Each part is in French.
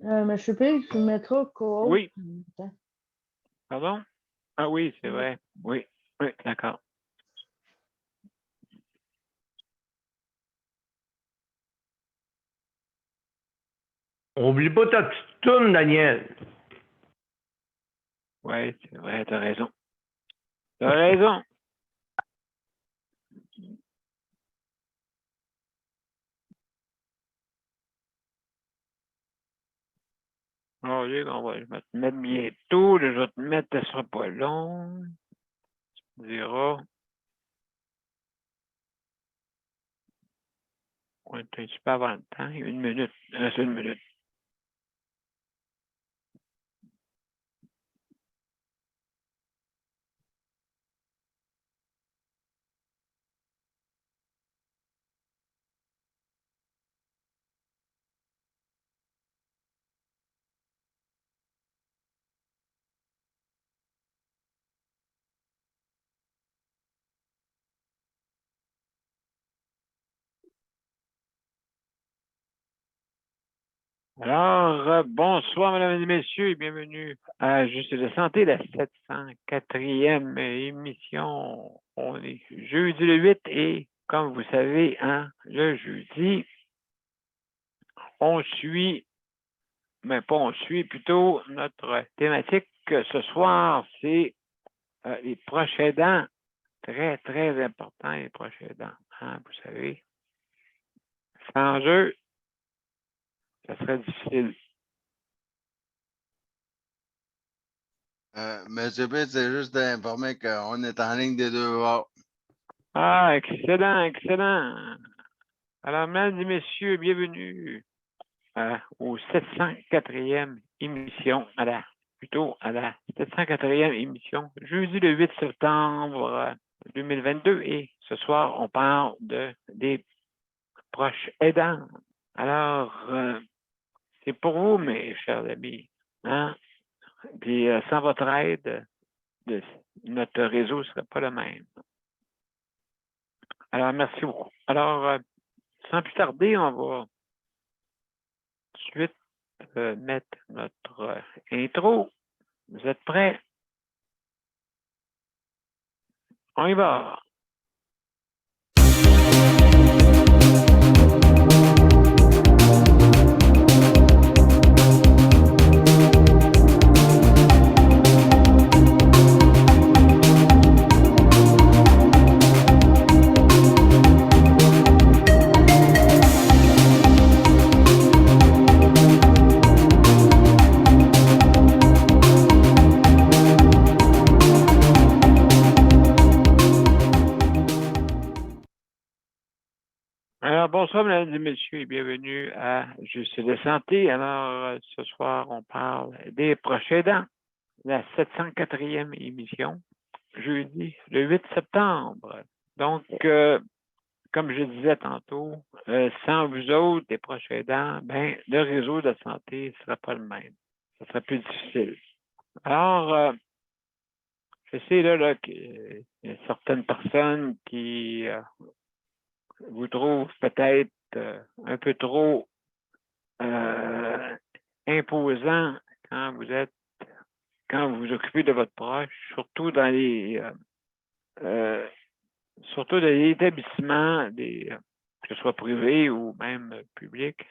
Mais je sais pas, tu mettras co-op. Oui. Pardon? Ah oui, c'est vrai. Oui, oui, d'accord. Oublie pas ta petite toune, Daniel. Oui, c'est vrai, t'as raison. T'as raison. Oh, je vais te mettre bientôt. Je vais te mettre, ça sera pas long. Tu diras. On est un petit peu avant le temps. Une minute. Il reste une minute. Alors, bonsoir, mesdames et messieurs, et bienvenue à Juste de santé, la 704e émission. On est jeudi le 8 et, comme vous savez, hein, le jeudi, on suit, mais pas on suit, plutôt notre thématique ce soir, c'est les proches aidants. Très, très important, les proches aidants. Hein, vous savez, sans eux, ça serait difficile. Monsieur Pitt, c'est juste d'informer qu'on est en ligne des deux bords. Ah, excellent, excellent. Alors, mesdames et messieurs, bienvenue au 704e émission, plutôt à la 704e émission, jeudi le 8 septembre 2022. Et ce soir, on parle des proches aidants. Alors, c'est pour vous, mes chers amis. Hein? Puis, sans votre aide, notre réseau ne serait pas le même. Alors, merci beaucoup. Alors, sans plus tarder, on va tout de suite mettre notre intro. Vous êtes prêts? On y va. Alors, bonsoir, mesdames et messieurs, et bienvenue à Juste de santé. Alors, ce soir, on parle des proches aidants, la 704e émission, jeudi, le 8 septembre. Donc, comme je disais tantôt, sans vous autres, les proches aidants, ben, le réseau de santé ne sera pas le même. Ça sera plus difficile. Alors, je sais là qu'il y a certaines personnes qui vous trouvent peut-être un peu trop imposant quand vous vous occupez de votre proche, surtout dans surtout dans les établissements, que ce soit privés ou même publics.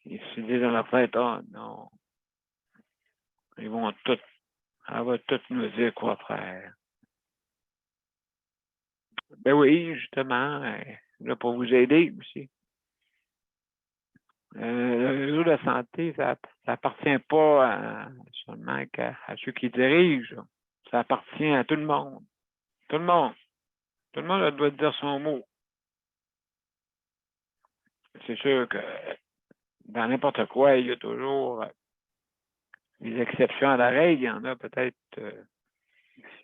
Ils se disent dans leur tête, oh non, elle va tout nous dire quoi faire. Ben oui, justement, là pour vous aider aussi. Le réseau de la santé, ça appartient pas seulement à ceux qui dirigent. Ça appartient à tout le monde. Tout le monde. Tout le monde doit dire son mot. C'est sûr que dans n'importe quoi, il y a toujours des exceptions à la règle. Il y en a peut-être,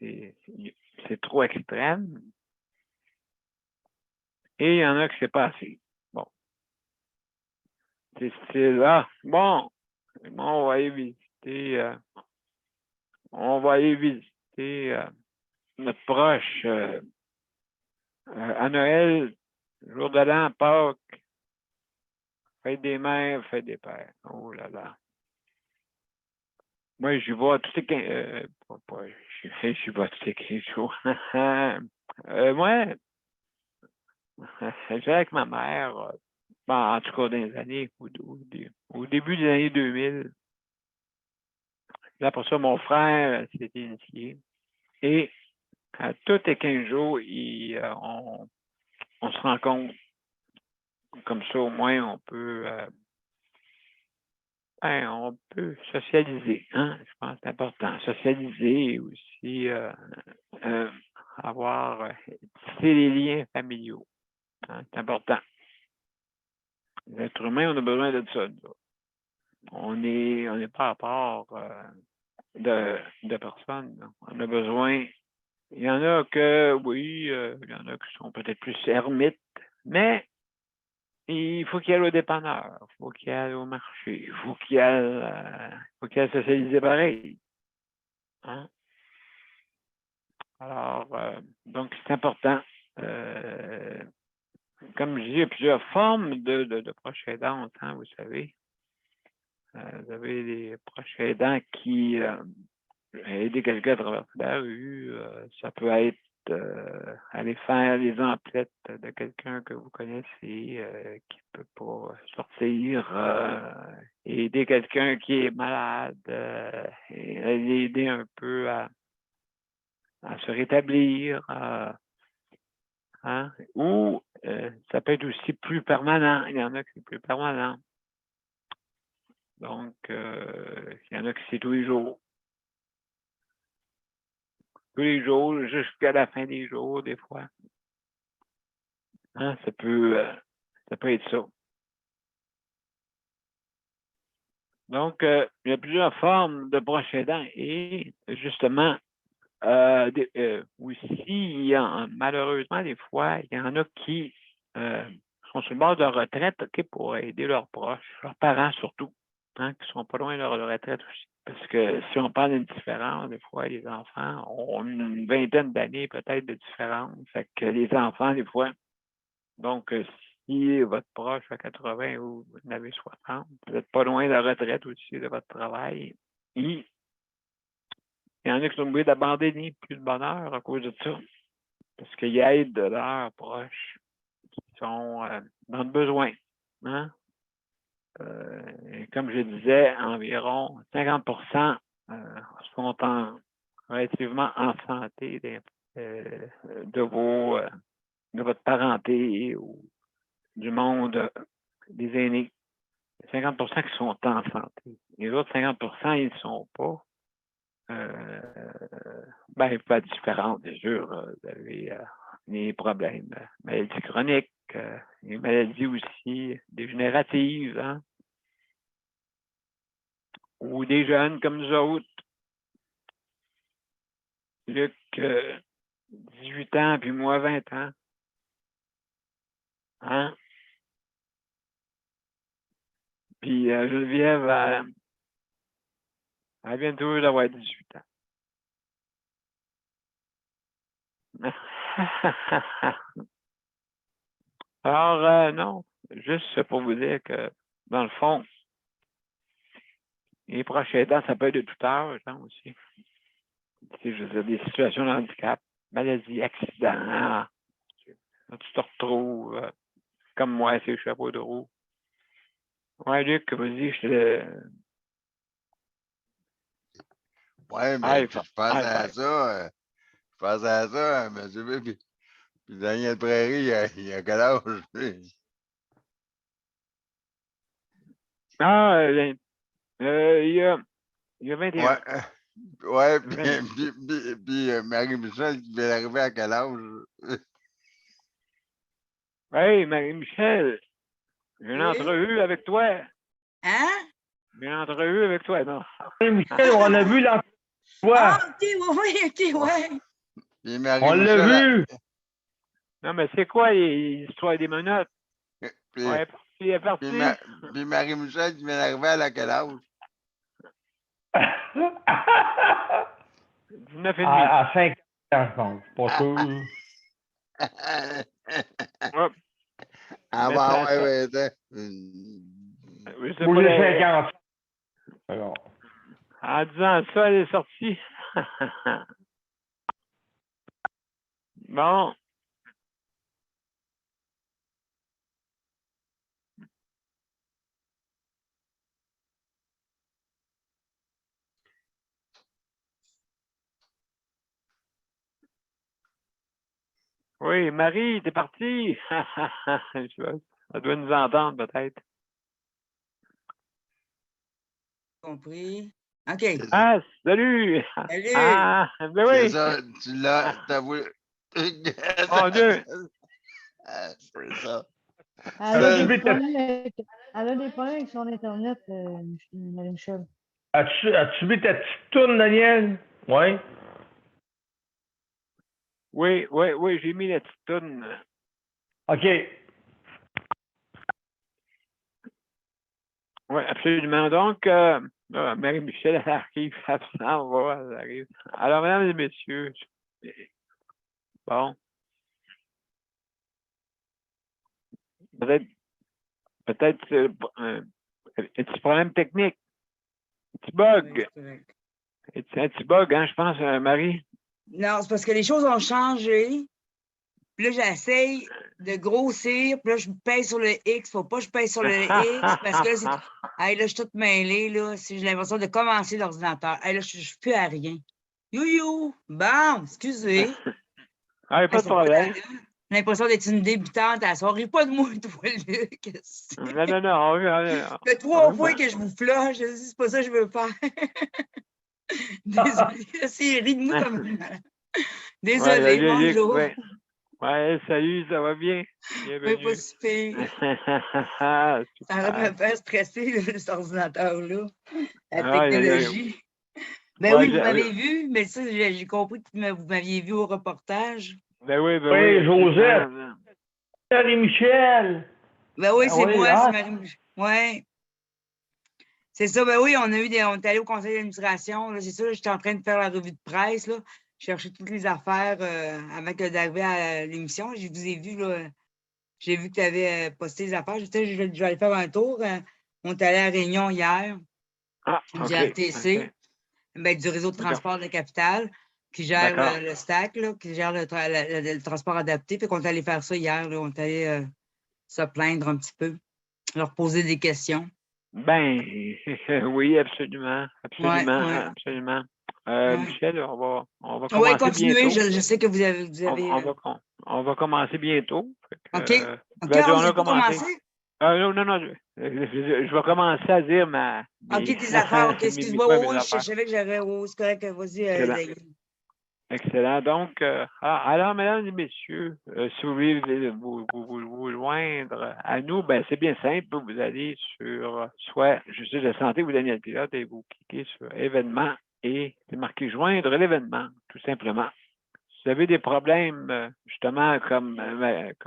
c'est trop extrême. Et il y en a que c'est pas assez. Bon. C'est là. Bon, on va aller visiter. On va aller visiter notre proche à Noël, jour de l'an, Pâques. Fête des mères, fête des pères. Oh là là. Moi, j'y vais tous les 15... j'y vais tous les 15 jours. Moi, je vais avec ma mère, en tout cas dans les années, au début des années 2000. Là, pour ça, mon frère s'était initié. Et à tous les 15 jours, on se rencontre. Comme ça, au moins, on peut socialiser. Hein? Je pense que c'est important. Socialiser et aussi tisser les liens familiaux. Hein? C'est important. Les êtres humains, on a besoin de ça. On n'est pas à part de personnes. On a besoin. Il y en a que, oui, il y en a qui sont peut-être plus ermites, mais il faut qu'il y ait au dépanneur, il faut qu'il y ait au marché, il faut qu'il y ait socialisé pareil. Hein? Alors, donc, c'est important. Comme je dis, il y a plusieurs formes de proches aidants, hein, vous savez. Vous avez des proches aidants qui aider quelqu'un à traverser la rue. Ça peut être aller faire les emplettes de quelqu'un que vous connaissez qui ne peut pas sortir, aider quelqu'un qui est malade, et l'aider un peu à se rétablir. Hein? Ou ça peut être aussi plus permanent. Il y en a qui c'est plus permanent. Donc, il y en a qui c'est tous les jours. Tous les jours, jusqu'à la fin des jours, des fois. Hein, ça peut être ça. Donc, il y a plusieurs formes de proches aidants et justement, aussi, malheureusement, des fois, il y en a qui sont sur le bord de retraite pour aider leurs proches, leurs parents surtout, hein, qui ne sont pas loin de leur retraite aussi. Parce que si on parle d'une différence, des fois, les enfants ont une vingtaine d'années peut-être de différence. Fait que les enfants, des fois, donc si votre proche a 80 ou vous en avez 60, vous n'êtes pas loin de la retraite aussi de votre travail. Il y en a qui sont obligés d'abandonner plus de bonheur à cause de ça. Parce qu'ils aident leurs proches qui sont dans le besoin. Hein? Comme je disais, environ 50 sont relativement en santé de votre parenté ou du monde des aînés. 50 qui sont en santé. Les autres 50 ils ne sont pas. Il peut être différent, bien sûr. Vous avez des problèmes, maladies chroniques, des maladies aussi dégénératives, hein? Ou des jeunes comme nous autres. Luc, 18 ans, puis moi, 20 ans. Hein? Puis Geneviève, elle vient toujours d'avoir 18 ans. Alors, non, juste pour vous dire que, dans le fond, les proches aidants, ça peut être de tout âge, hein, aussi. Je veux dire, des situations de handicap, maladie, accident, tu te retrouves, comme moi, c'est le chapeau de roue. Ouais, Luc, vas-y, je te... Ouais, mais je pense à ça. Je pense à ça, M. B. Puis Daniel Prairie, il a quel âge? Ah, il y a 21. Ouais, puis Marie-Michel qui vient d'arriver à quel âge? Hey, Marie-Michel, j'ai une entrevue avec toi. Hein? J'ai une entrevue avec toi, non? Michel, on a vu l'emploi. Ah, ok, oui, ok, ouais. Puis On l'a vu. Non, mais c'est quoi l'histoire des menottes? Puis, Ouais, il est parti. puis Marie-Michel qui vient d'arriver à quel âge? 19 et demi. À 5 ans, je pense. Pas sûr. Ouais. Ah, Mais bah ça- ouais, ça- ouais, Je sais Pour pas, les 50. Alors, en disant ça, elle est sortie. Bon. Oui, Marie, t'es partie. Elle doit nous entendre, peut-être. Compris. OK. Ah, salut! Salut! Ah, ben C'est oui! ça, tu l'as, t'as voulu. Mon Dieu! Ah, c'est ça. Elle a tu des veux problèmes avec, elle a des problèmes avec son Internet, Marie-Michel. as-tu vu ta petite tourne, Daniel? Oui. Oui, j'ai mis la petite toune. OK. Oui, absolument. Donc, Marie-Michel, elle arrive, elle s'en va, elle arrive. Alors, mesdames et messieurs, bon, peut-être un petit problème technique, un petit bug. Un petit bug, hein, je pense, Marie? Non, c'est parce que les choses ont changé. Puis là, j'essaye de grossir. Puis là, je pèse sur le X. Faut pas que je pèse sur le X parce que là, c'est. Hey, là, je suis toute mêlée. Là. J'ai l'impression de commencer l'ordinateur. Hey, là, je suis plus à rien. You! Bon, excusez. Ah, pas de problème. J'ai l'impression d'être une débutante à la soirée. Pas de moi, toi, Luc. Non. Ça fait 3 fois que je vous flush. C'est pas ça que je veux faire. Désolée. C'est ri de moi comme. Désolée, bonjour. Ouais, salut, ça va bien? Oui, Bienvenue. pas si pire. Ça va me faire stresser, là, cet ordinateur-là. La technologie. Ben oui, vous m'avez vu, mais ça, j'ai compris que vous m'aviez vu au reportage. Ben oui. Oui, Joseph. Marie-Michel. Ben oui, c'est moi, ah. c'est Marie-Michel. Oui. C'est ça, ben oui, on est allé au conseil d'administration. C'est ça, j'étais en train de faire la revue de presse, là. Je cherchais toutes les affaires avant d'arriver à l'émission. Je vous ai vu, là. J'ai vu que tu avais posté les affaires. Je vais aller faire un tour. On est allé à la réunion hier du RTC, ben, du réseau de transport de la capitale, qui gère le STAC, là, qui gère le transport adapté. Puis qu'on est allé faire ça hier. Là, on est allé se plaindre un petit peu, leur poser des questions. Ben, oui, absolument. Ouais. Michel, on va commencer Oui, continuez. bientôt. Je sais que vous avez. On va commencer bientôt. OK. On a commencé. commencé? Non. Je vais commencer à dire OK, tes affaires. OK, excuse-moi. Je savais que j'avais. C'est correct. Vas-y. Excellent. Donc, alors, mesdames et messieurs, si vous voulez vous joindre à nous, ben c'est bien simple. Vous allez sur soit Justice de santé ou Daniel Pilote et vous cliquez sur événements et c'est marqué joindre l'événement, tout simplement. Si vous avez des problèmes, justement, comme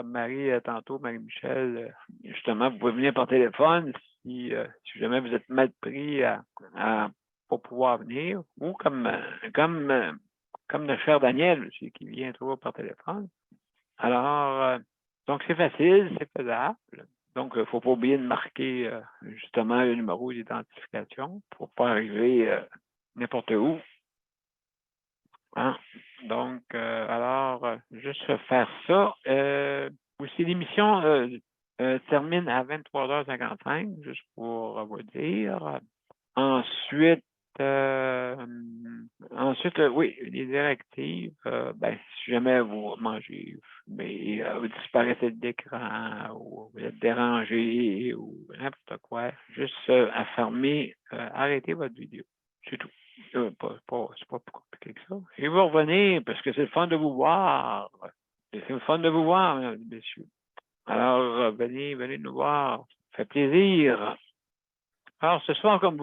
Marie tantôt, Marie-Michel, justement, vous pouvez venir par téléphone si jamais vous êtes mal pris à pas pouvoir venir, ou comme le cher Daniel aussi, qui vient toujours par téléphone. Alors, donc c'est facile, c'est faisable. Donc, il ne faut pas oublier de marquer justement le numéro d'identification pour ne pas arriver n'importe où. Hein? Donc, alors, juste faire ça. Aussi, l'émission termine à 23h55, juste pour vous dire. Ensuite, oui, les directives, ben, si jamais vous mangez, mais vous disparaissez de l'écran ou vous êtes dérangé ou n'importe quoi, juste arrêtez votre vidéo. C'est tout. C'est pas plus compliqué que ça. Et vous revenez parce que c'est le fun de vous voir. C'est le fun de vous voir, mesdames et messieurs. Alors, venez nous voir. Ça fait plaisir. Alors, ce soir, comme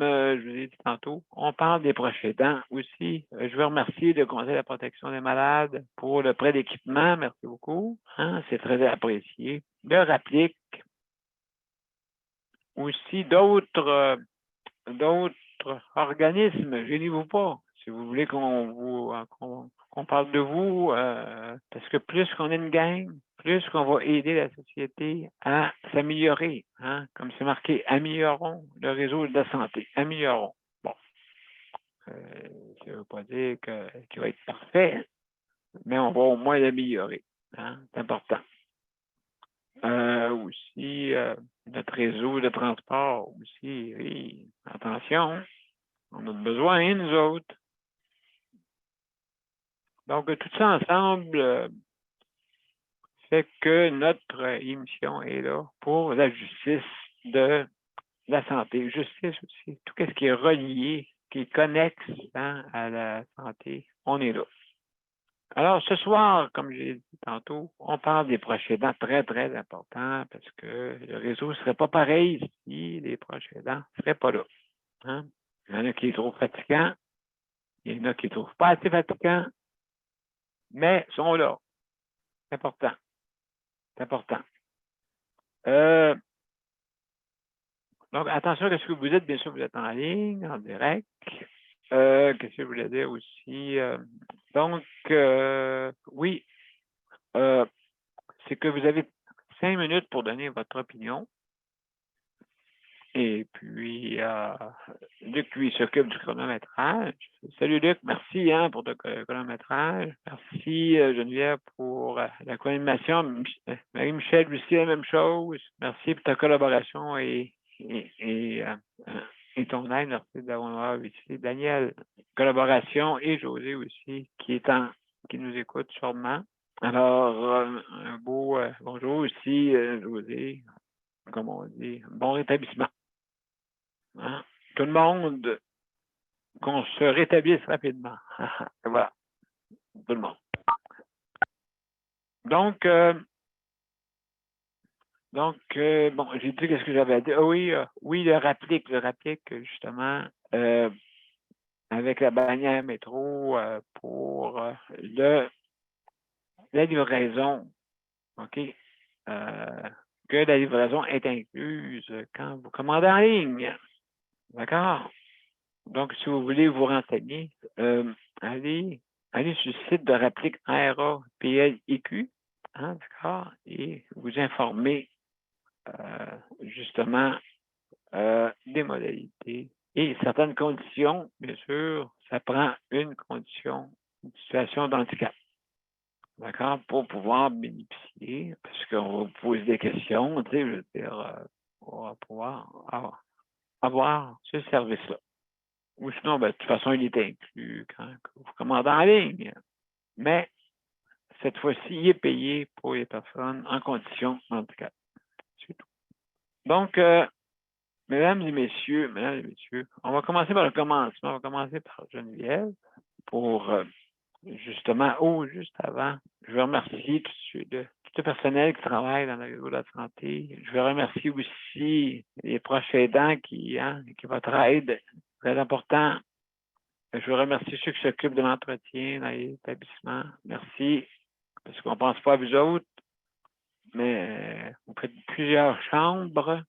je vous ai dit tantôt, on parle des proches aidants aussi. Je veux remercier le Conseil de la protection des malades pour le prêt d'équipement. Merci beaucoup. Hein, c'est très apprécié. Le RAPLIC. Aussi d'autres organismes. Gênez-vous pas. Si vous voulez qu'on parle de vous, parce que plus qu'on est une gang, plus qu'on va aider la société à s'améliorer, hein, comme c'est marqué, améliorons le réseau de la santé, améliorons. Bon, ça ne veut pas dire qu'il va être parfait, mais on va au moins l'améliorer, hein, c'est important. Aussi, notre réseau de transport aussi, oui, attention, on a besoin, nous autres. Donc, tout ça ensemble fait que notre émission est là pour la justice de la santé. Justice aussi, tout ce qui est relié, qui est connexe, hein, à la santé, on est là. Alors, ce soir, comme j'ai dit tantôt, on parle des proches aidants très, très importants parce que le réseau ne serait pas pareil si les proches aidants ne seraient pas là. Hein? Il y en a qui les trouvent fatigants, il y en a qui ne trouvent pas assez fatigants, mais sont là. C'est important. C'est important. Donc, attention à ce que vous êtes. Bien sûr, vous êtes en ligne, en direct. Qu'est-ce que je voulais dire aussi? Donc, oui, c'est que vous avez 5 minutes pour donner votre opinion. Et puis, Luc, lui, s'occupe du chronométrage. Salut, Luc. Merci hein, pour le chronométrage. Merci, Geneviève, pour la co-animation. Marie-Michel, aussi, la même chose. Merci pour ta collaboration et ton aide. Merci d'avoir ici. Daniel, collaboration, et José aussi, qui nous écoute sûrement. Alors, un beau bonjour aussi, José, comme on dit. Bon rétablissement. Hein? Tout le monde, qu'on se rétablisse rapidement. Voilà. Tout le monde. Donc, bon, j'ai dit qu'est-ce que j'avais à dire. Ah oui, le rapplique, justement, avec la bannière métro pour la livraison. OK? Que la livraison est incluse quand vous commandez en ligne. D'accord? Donc, si vous voulez vous renseigner, allez sur le site de Rapplique RAPLIQ, hein, d'accord? Et vous informer justement des modalités et certaines conditions, bien sûr, ça prend une condition, une situation d'handicap. D'accord? Pour pouvoir bénéficier, parce qu'on va vous poser des questions, tu sais, je veux dire, pour pouvoir avoir ce service-là. Ou sinon, ben, de toute façon, il est inclus quand vous commandez en ligne. Mais cette fois-ci, il est payé pour les personnes en condition de handicap. C'est tout. Donc, mesdames et messieurs, on va commencer par le commencement. On va commencer par Geneviève pour justement, juste avant, je veux remercier tout le personnel qui travaille dans le réseau de la santé. Je veux remercier aussi les proches aidants qui votre aide, très important. Je veux remercier ceux qui s'occupent de l'entretien dans les établissements. Merci, parce qu'on ne pense pas à vous autres, mais vous faites plusieurs chambres,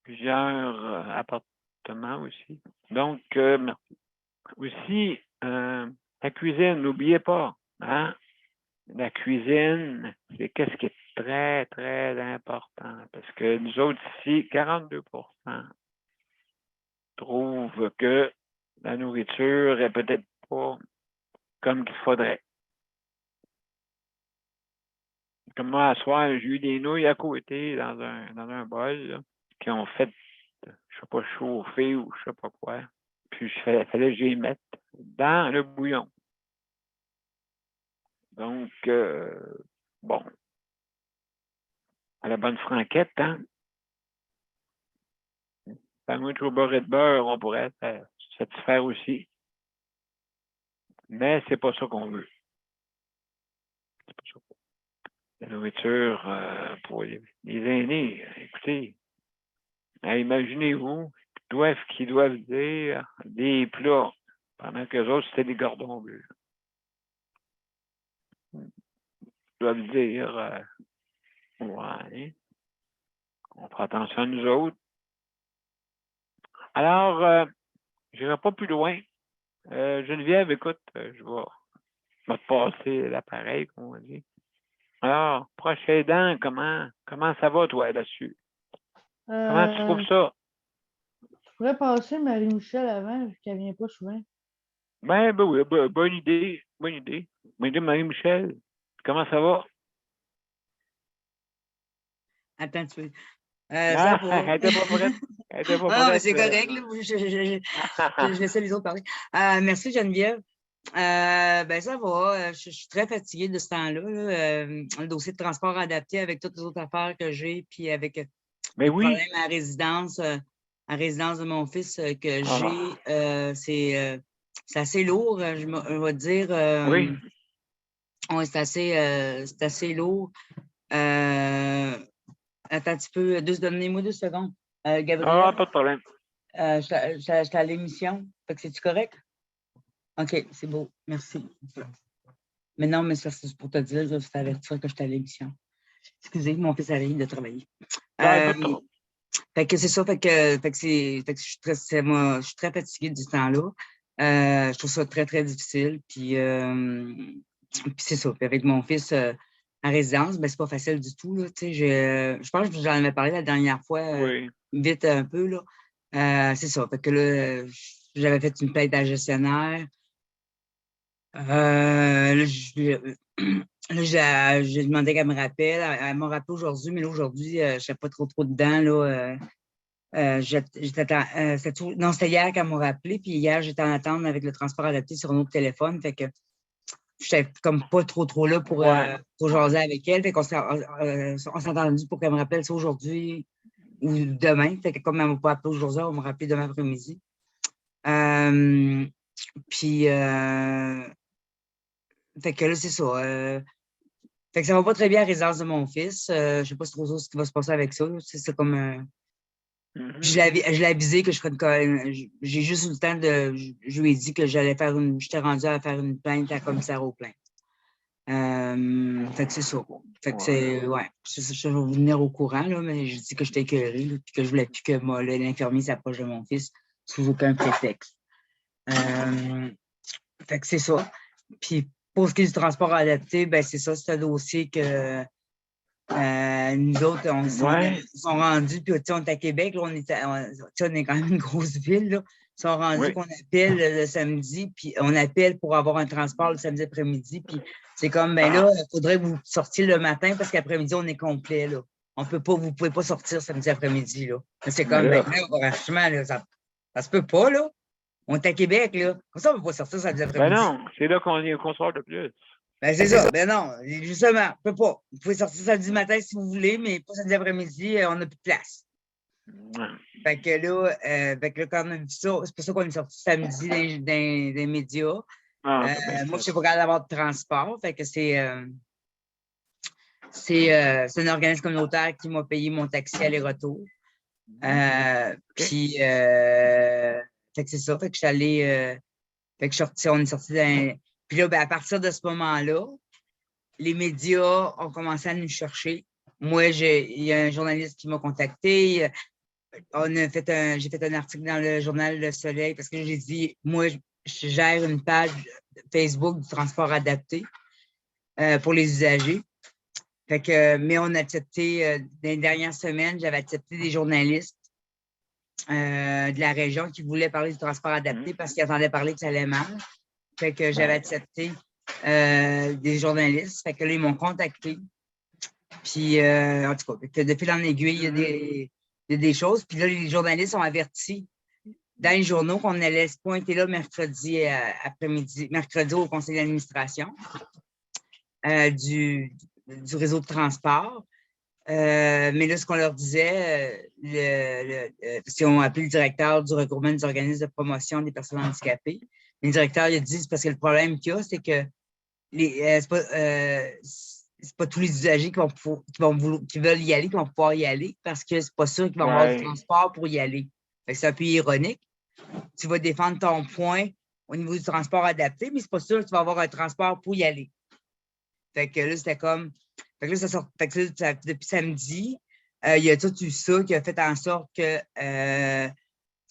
plusieurs appartements aussi. Donc, merci. Aussi, la cuisine, n'oubliez pas, hein? La cuisine, c'est qu'est-ce qui est très, très important, parce que nous autres ici, 42% trouvent que la nourriture est peut-être pas comme qu'il faudrait. Comme moi, à soir, j'ai eu des nouilles à côté dans un bol là, qui ont fait, je ne sais pas, chauffer ou je ne sais pas quoi. Puis il fallait que j'y mette dans le bouillon. Donc, bon, à la bonne franquette, hein? Sandwich au beurre et de beurre, on pourrait se satisfaire aussi. Mais c'est pas ça qu'on veut. C'est pas ça. La nourriture pour les aînés, écoutez, imaginez-vous qu'ils doivent dire des plats pendant que les autres, c'était des cordons bleus. Ils doivent dire ouais, on fera attention à nous autres. Alors, je n'irai pas plus loin. Geneviève, écoute, je vais te passer l'appareil, comme on dit. Alors, proche aidant, comment ça va, toi, là-dessus? Comment tu trouves ça? Je pourrais passer Marie-Michel avant, vu qu'elle vient pas souvent. Ben oui, bonne idée. Bonne idée. Bonne idée, Marie-Michel. Comment ça va? Attends, tu veux. Ça va. Elle était pas prête. Elle était pas Ah, mais prête. c'est correct, là. Je laisse les autres parler. Merci, Geneviève. Ben, ça va. Je suis très fatiguée de ce temps-là. Là. Le dossier de transport adapté avec toutes les autres affaires que j'ai, puis avec Mais le oui. problème à résidence de mon fils que j'ai, c'est assez lourd, je vais te dire. Oui. Ouais, c'est assez lourd. Attends un petit peu, donnez-moi 2 secondes. Gabriel, Pas de problème. j'étais à l'émission. Fait que c'est-tu correct? OK, c'est beau. Merci. Mais non, mais c'est pour te dire, c'est avertir que j'étais à l'émission. Excusez, mon fils arrive de travailler. Pas de problème. Fait que c'est ça, fait que je suis très fatiguée du temps-là. Je trouve ça très, très difficile. Puis c'est ça. Puis avec mon fils en résidence, ben, c'est pas facile du tout. Là, je pense que j'en avais parlé la dernière fois, Oui. vite un peu. Là. C'est ça. Fait que là, j'avais fait une plainte à gestionnaire. Là, j'ai demandé qu'elle me rappelle. Elle m'a rappelé aujourd'hui, mais là, aujourd'hui, je ne sais pas trop dedans. Là, non, c'était hier qu'elle m'a rappelé, puis hier, j'étais en attente avec le transport adapté sur un autre téléphone. Fait que je n'étais comme pas trop là pour jaser avec elle. Fait qu'on s'est entendu pour qu'elle me rappelle ça aujourd'hui ou demain. Fait que comme elle ne m'a pas appelé aujourd'hui, elle va me rappeler demain après-midi. Puis fait que là, c'est ça. Fait que ça va pas très bien à la résidence de mon fils. Je sais pas trop ce qui va se passer avec ça. C'est comme je l'ai avisé que je ferais j'ai juste eu le temps de. Je lui ai dit que j'étais rendue à faire une plainte à la commissaire aux plaintes. Fait que c'est ça. Fait que c'est. Ouais. Je vais vous tenir au courant, là, mais je dis que j'étais écœurée, puis que je voulais plus que l'infirmier s'approche de mon fils sous aucun prétexte. Fait que c'est ça. Puis pour ce qui est du transport adapté, ben c'est ça, c'est un dossier que nous autres, on sont rendus, puis on est à Québec, là, on est quand même une grosse ville, là. Ils sont rendus qu'on appelle le samedi, puis on appelle pour avoir un transport le samedi après-midi, puis c'est comme, ben là, il faudrait que vous sortiez le matin parce qu'après-midi, on est complet, là. Vous pouvez pas sortir samedi après-midi, là. C'est comme, ben là, franchement, là, ça se peut pas, là. On est à Québec, là. Comme ça, on ne peut pas sortir samedi après-midi. Ben non, c'est là qu'on est au comptoir de plus. Ben c'est ça. Ben non, justement, on ne peut pas. Vous pouvez sortir samedi matin si vous voulez, mais pas samedi après-midi, on n'a plus de place. Fait que là, quand on a vu ça, c'est pour ça qu'on est sorti samedi dans les médias. Moi, je ne suis pas capable d'avoir de transport. Fait que c'est un organisme communautaire qui m'a payé mon taxi aller-retour. Puis, fait que c'est ça. Fait que je suis allé. Fait que on est sorti d'un. Puis là, ben, à partir de ce moment-là, les médias ont commencé à nous chercher. Moi, il y a un journaliste qui m'a contacté. J'ai fait un article dans le journal Le Soleil parce que j'ai dit, moi, je gère une page Facebook du transport adapté pour les usagers. Fait que, mais on a accepté, dans les dernières semaines, j'avais accepté des journalistes de la région qui voulaient parler du transport adapté parce qu'ils entendaient parler que ça allait mal. Fait que j'avais accepté des journalistes. Fait que là, ils m'ont contacté. Puis, en tout cas, que de fil en aiguille, il y a des choses. Puis là, les journalistes ont averti dans les journaux qu'on allait se pointer là mercredi après-midi, mercredi au conseil d'administration du réseau de transport. Mais là, ce qu'on leur disait, si on appelé le directeur du regroupement des organismes de promotion des personnes handicapées, le directeur il a dit c'est parce que le problème qu'il y a, c'est que c'est pas tous les usagers qui veulent y aller, qui vont pouvoir y aller, parce que c'est pas sûr qu'ils vont avoir du transport pour y aller. C'est un peu ironique. Tu vas défendre ton point au niveau du transport adapté, mais c'est pas sûr que tu vas avoir un transport pour y aller. Fait que là, c'était comme. Fait que là, depuis samedi, il y a tout eu ça qui a fait en sorte que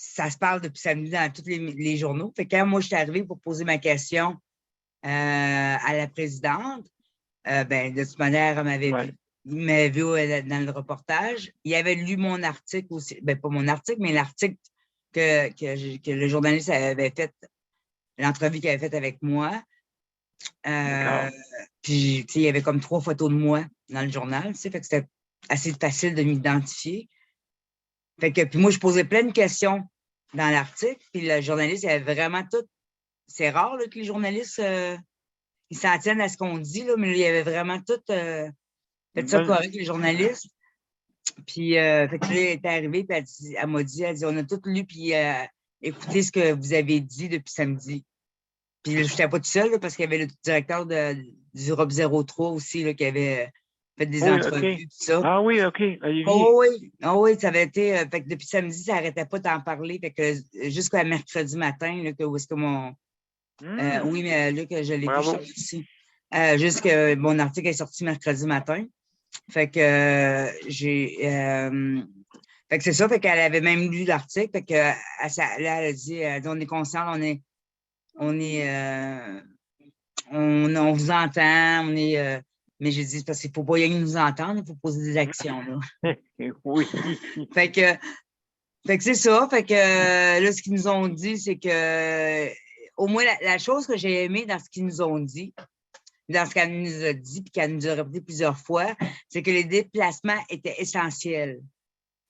ça se parle depuis samedi dans tous les journaux. Fait que quand moi, je suis arrivée pour poser ma question à la présidente, Ben, de toute manière, Ouais. il m'avait vu dans le reportage. Il avait lu mon article aussi. Ben, pas mon article, mais l'article que le journaliste avait fait, l'entrevue qu'il avait faite avec moi. D'accord. Puis, tu sais, il y avait comme 3 photos de moi dans le journal, tu sais, fait que c'était assez facile de m'identifier. Fait que, puis moi, je posais plein de questions dans l'article, puis le journaliste, il avait vraiment tout. C'est rare là, que les journalistes, ils s'en tiennent à ce qu'on dit, là, mais il y avait vraiment tout fait ça correct, les journalistes. Puis, fait que là, elle est arrivée, puis elle m'a dit, on a tout lu, puis écoutez ce que vous avez dit depuis samedi. Puis je n'étais pas tout seul, là, parce qu'il y avait le directeur du Europe 03 aussi, là, qui avait fait des Oui, entrevues, OK. tout ça. Ah oui, OK, Olivier. Oh oui, oh oui, ça avait été. Fait que depuis samedi, ça n'arrêtait pas d'en parler. Fait que jusqu'à mercredi matin, là, où est-ce que mon. Oui, mais là, que je l'ai vu, je Bravo. suis ici. Juste que mon article est sorti mercredi matin. Fait que fait que c'est ça, fait qu'elle avait même lu l'article. Fait que là, elle a dit, on est conscient, on vous entend, mais j'ai dit, parce qu'il ne faut pas rien nous entendre, il faut poser des actions. Là. Oui. Fait que c'est ça. Fait que là, ce qu'ils nous ont dit, c'est que au moins la chose que j'ai aimée dans ce qu'ils nous ont dit, dans ce qu'elle nous a dit, puis qu'elle nous a répété plusieurs fois, c'est que les déplacements étaient essentiels.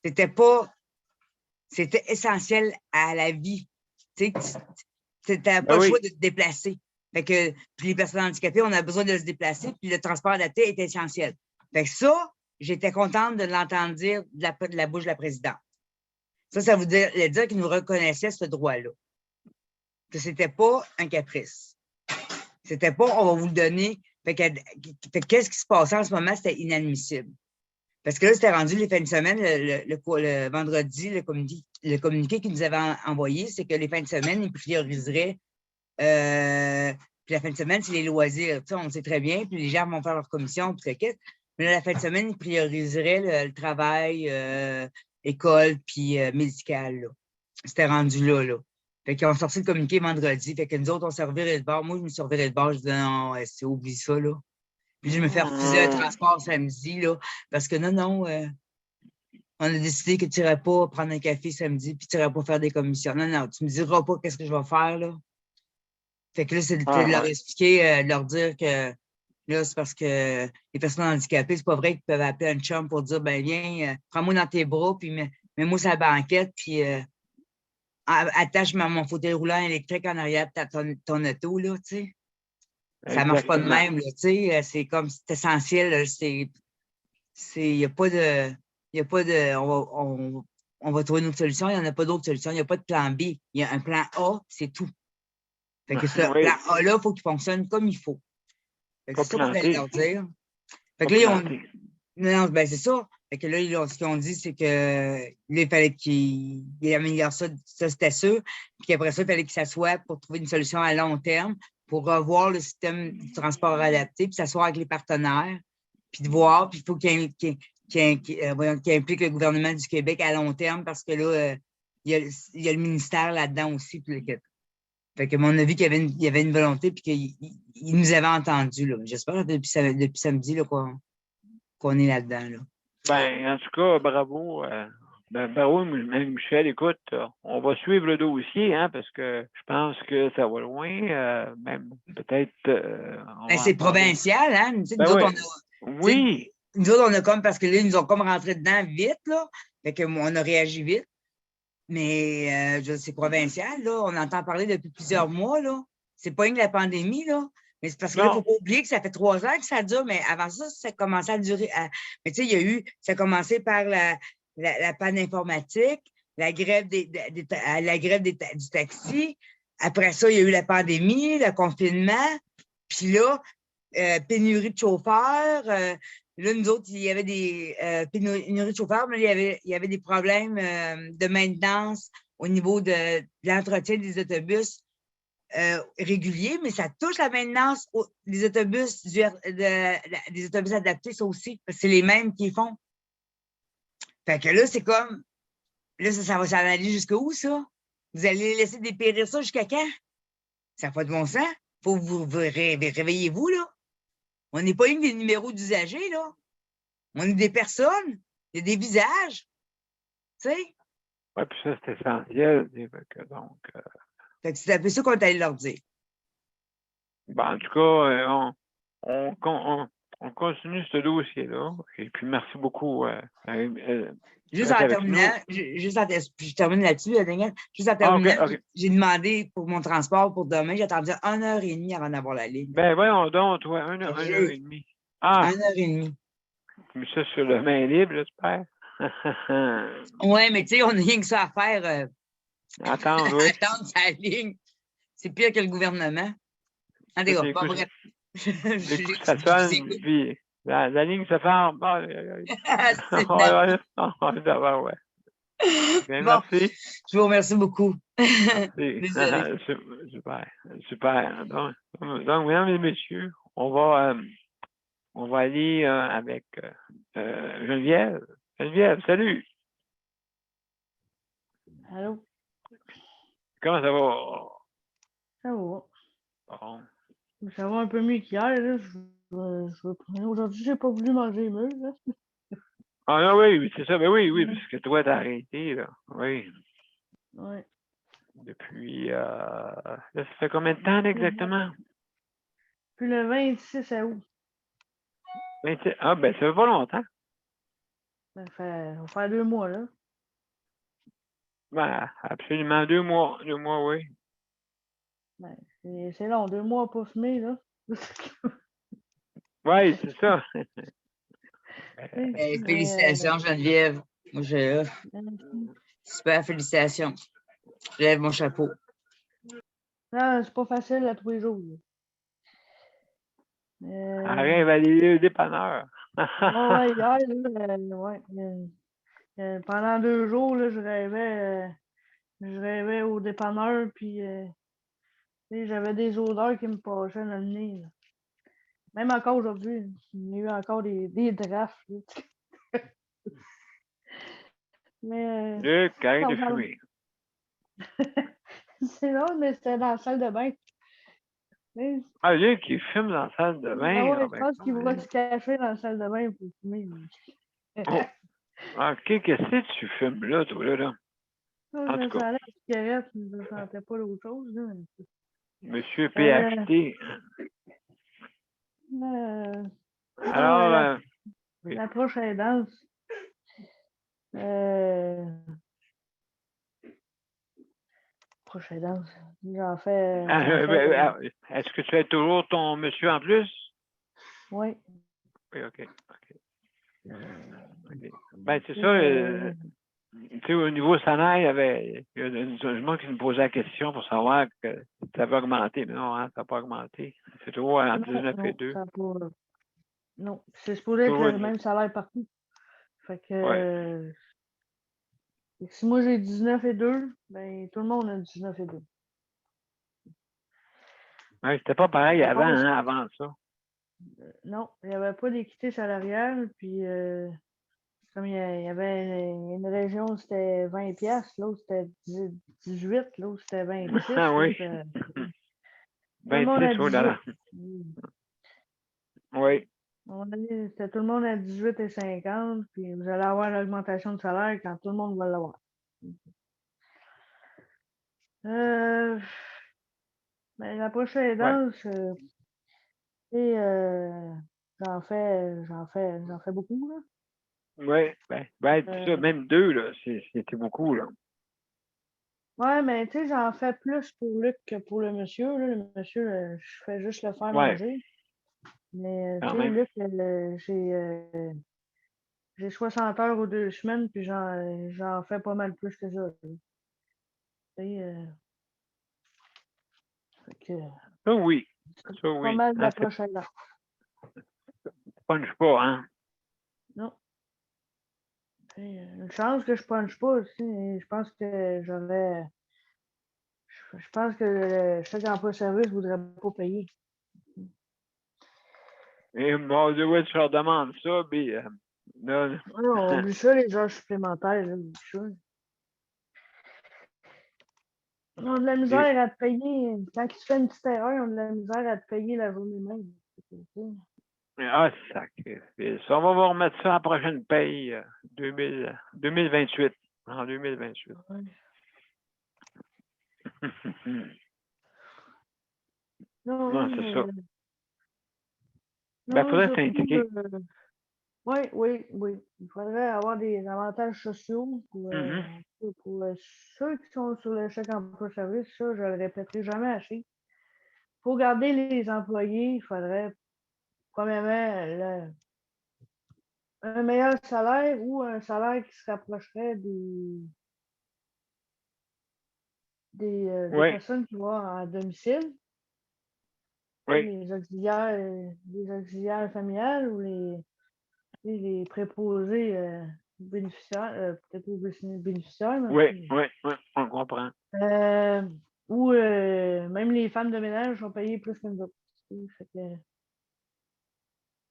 C'était essentiel à la vie. Tu n'avais pas le choix de te déplacer. Fait que, puis les personnes handicapées, on a besoin de se déplacer, puis le transport adapté est essentiel. Fait que ça, j'étais contente de l'entendre dire de la bouche de la présidente. Ça voulait dire qu'ils nous reconnaissaient ce droit-là. Que c'était pas un caprice. C'était pas, on va vous le donner. Fait qu'est-ce qui se passait en ce moment, c'était inadmissible. Parce que là, c'était rendu les fins de semaine, le vendredi, le communiqué qu'ils nous avaient envoyé, c'est que les fins de semaine, ils prioriseraient. Puis la fin de semaine, c'est les loisirs. Tu sais, on le sait très bien, puis les gens vont faire leur commission, puis t'inquiète. Mais là, la fin de semaine, ils prioriseraient le travail, école, puis médical. C'était rendu là. Fait qu'ils ont sorti le communiqué vendredi. Fait que nous autres, on s'est reviré de bord. Moi, je me suis reviré de bord. Je disais, non, c'est oublie ça, là. Puis je me fais refuser le transport samedi, là. Parce que non, on a décidé que tu n'irais pas prendre un café samedi, puis tu n'irais pas faire des commissions. Non, tu ne me diras pas qu'est-ce que je vais faire, là. Fait que là, c'est de leur expliquer, de leur dire que là, c'est parce que les personnes handicapées, c'est pas vrai qu'ils peuvent appeler un chum pour dire, ben viens, prends-moi dans tes bras, puis mets-moi sur la banquette, puis attache mon fauteuil roulant électrique en arrière de ton auto, là, tu sais. Ça marche pas de même, là, tu sais. C'est comme, c'est essentiel, il n'y a pas de, on va trouver une autre solution, il n'y en a pas d'autre solution, il n'y a pas de plan B. Il y a un plan A, c'est tout. Fait que ce plan A-là, il faut qu'il fonctionne comme il faut. Fait que c'est ça qu'on allait leur dire. Fait que là, non, ben c'est ça. Fait que là, ce qu'ils ont dit, c'est que là, il fallait qu'ils améliorent ça, c'était sûr. Puis qu'après ça, il fallait qu'ils s'assoient pour trouver une solution à long terme, pour revoir le système du transport adapté, puis s'asseoir avec les partenaires, puis de voir, puis il faut qu'il implique le gouvernement du Québec à long terme, parce que là, il y a le ministère là-dedans aussi. Puis fait que mon avis qu'il y avait une volonté, puis qu'il nous avait entendus. J'espère depuis samedi là, qu'on est là-dedans. Là. Ben, en tout cas, bravo. Bravo, Michel. Écoute, on va suivre le dossier, hein, parce que je pense que ça va loin. Même peut-être. C'est provincial, hein? Tu sais, Ben nous autres, oui. Nous autres, on a comme, parce que là, ils nous ont comme rentré dedans vite, là. Fait qu'on a réagi vite. Mais c'est provincial, là. On entend parler depuis plusieurs mois, là. C'est pas une la pandémie, là. Mais c'est parce qu'il ne faut pas oublier que ça fait 3 ans que ça dure, mais avant ça, ça commençait à durer. Mais tu sais, ça a commencé par la panne informatique, la grève du taxi. Après ça, il y a eu la pandémie, le confinement. Puis là, pénurie de chauffeurs. Là, nous autres, il y avait des pénuries de chauffeurs, mais il y avait des problèmes de maintenance au niveau de l'entretien des autobus réguliers, mais ça touche la maintenance des autobus, des autobus adaptés, ça aussi, parce que c'est les mêmes qui font. Fait que là, c'est comme, là, ça va aller jusqu'où, ça? Vous allez laisser dépérir ça jusqu'à quand? Ça n'a pas de bon sens. Faut vous réveillez-vous, là. On n'est pas une des numéros d'usagers, là. On est des personnes, il y a des visages. Tu sais? Oui, puis ça, c'est essentiel. Donc, Fait que c'est un peu ça qu'on est allé leur dire. ben, en tout cas, on continue ce dossier-là. Et puis, merci beaucoup. Juste reste en avec nous. terminant, je termine là-dessus, Daniel. Juste en terminant, OK. j'ai demandé pour mon transport pour demain, j'attendais 1h30 avant d'avoir la ligne. Ben, voyons donc, toi, 1 heure et demie. Ah, 1h30. tu mets ça sur le main libre, j'espère. Oui, mais tu sais, on n'a rien que ça à faire. Attends, oui. Attendre sa ligne. C'est pire que le gouvernement. En tout cas, bon, bref. Écoute, ça sonne, puis la ligne se ferme. Ouais. Bien, Bon, merci. je vous remercie beaucoup. Merci. Désolée. Super. Donc, mesdames et messieurs, on va aller avec Geneviève. Geneviève, salut. Allô? Comment ça va? Ça va. Bon. Ça va un peu mieux qu'hier, là. Aujourd'hui, j'ai pas voulu manger les meules, là. Ah non, oui, c'est ça. Ben oui, parce que toi, t'as arrêté, là. Oui. Ouais. Depuis, là, ça fait combien de temps exactement? Puis le 26 août. Ah, ben, ça fait pas longtemps. Ça va faire 2 mois, là. Ben, absolument 2 mois. 2 mois, oui. Ben, c'est long, 2 mois pas fumé, là. Oui, c'est ça. Félicitations, Geneviève. Moi, super, félicitations. Je lève mon chapeau. Non, c'est pas facile à tous les jours. Arrive à aller au dépanneur. Ouais, hier, là, pendant 2 jours, là, je rêvais au dépanneur, puis tu sais, j'avais des odeurs qui me passaient dans le nez, là. Même encore aujourd'hui, il y a eu encore des drafts, là. Mais Luc, arrête de non, fumer. c'est drôle, mais c'était dans la salle de bain. Mais, Ah, Luc, il fume dans la salle de bain. ouais, Ah, je ben, pense qu'il va se cacher dans la salle de bain pour fumer. oh. OK, qu'est-ce que tu fumes là, toi, là? Non, En je me tout cas, sentais la cigarette, mais je ne sentais pas l'autre chose, là. Monsieur Euh, PhD. Alors, la, oui. la prochaine danse. Prochaine danse. J'en fais. Est-ce que tu as toujours ton monsieur en plus? Oui. Oui, OK. Ben, c'est ça. Tu sais, au niveau salaire, il y a une gens qui me posait la question pour savoir que ça va augmenter. Mais non, hein, ça n'a pas augmenté. C'est toujours entre 19 et 2. Non, c'est supposé être le même salaire partout. Fait que si moi j'ai 19 et 2, ben tout le monde a 19 et 2. Ouais, c'était pas pareil avant ça. Non, il n'y avait pas d'équité salariale, puis comme il y avait une région où c'était 20 piastres, l'autre c'était 18, l'autre c'était 26. Ah oui. Tout le 26, monde à oh là là. 18. Oui. C'était tout le monde à 18,50, puis vous allez avoir l'augmentation de salaire quand tout le monde va l'avoir. Ben, la prochaine danse, j'en fais beaucoup, là. Oui, tout ça, même 2, là, c'était beaucoup, là. Ouais, mais tu sais, j'en fais plus pour Luc que pour le monsieur, là. Le monsieur, je fais juste le faire Ouais, manger. Mais tu quand sais, même. Luc, j'ai 60 heures ou 2 semaines, puis j'en fais pas mal plus que ça, là. Tu sais, fait que Ça, oui. Ça, pas oui. mal de la Hein, ça prochaine danse. punch pas, hein? Non. Une chance que je punche pas aussi. Je pense que je pense que le chèque d'emploi-service voudrait pas payer. Et bon, ouais, tu leur demandes ça, puis là, On oublie ça, les heures supplémentaires, là, oublie ça. On a de la misère à te payer. Quand tu fais une petite erreur, on a de la misère à te payer la journée même. Ah, sacrifice. On va vous remettre ça à la prochaine paye 2028. En 2028. Ouais. Non, Non, c'est ça. Ben, non, faudrait surtout, s'indiquer. oui. Il faudrait avoir des avantages sociaux pour ceux qui sont sur le chèque emploi-service. Ça, je le répéterai jamais assez. Pour garder les employés, il faudrait, premièrement, un meilleur salaire ou un salaire qui se rapprocherait des Oui, personnes qui vont à domicile, oui, les auxiliaires familiales ou les préposés bénéficiaires, peut-être pas bénéficiaires, mais en oui, tout cas. oui, on comprend. Ou même les femmes de ménage sont payées plus que nous autres. Fait que,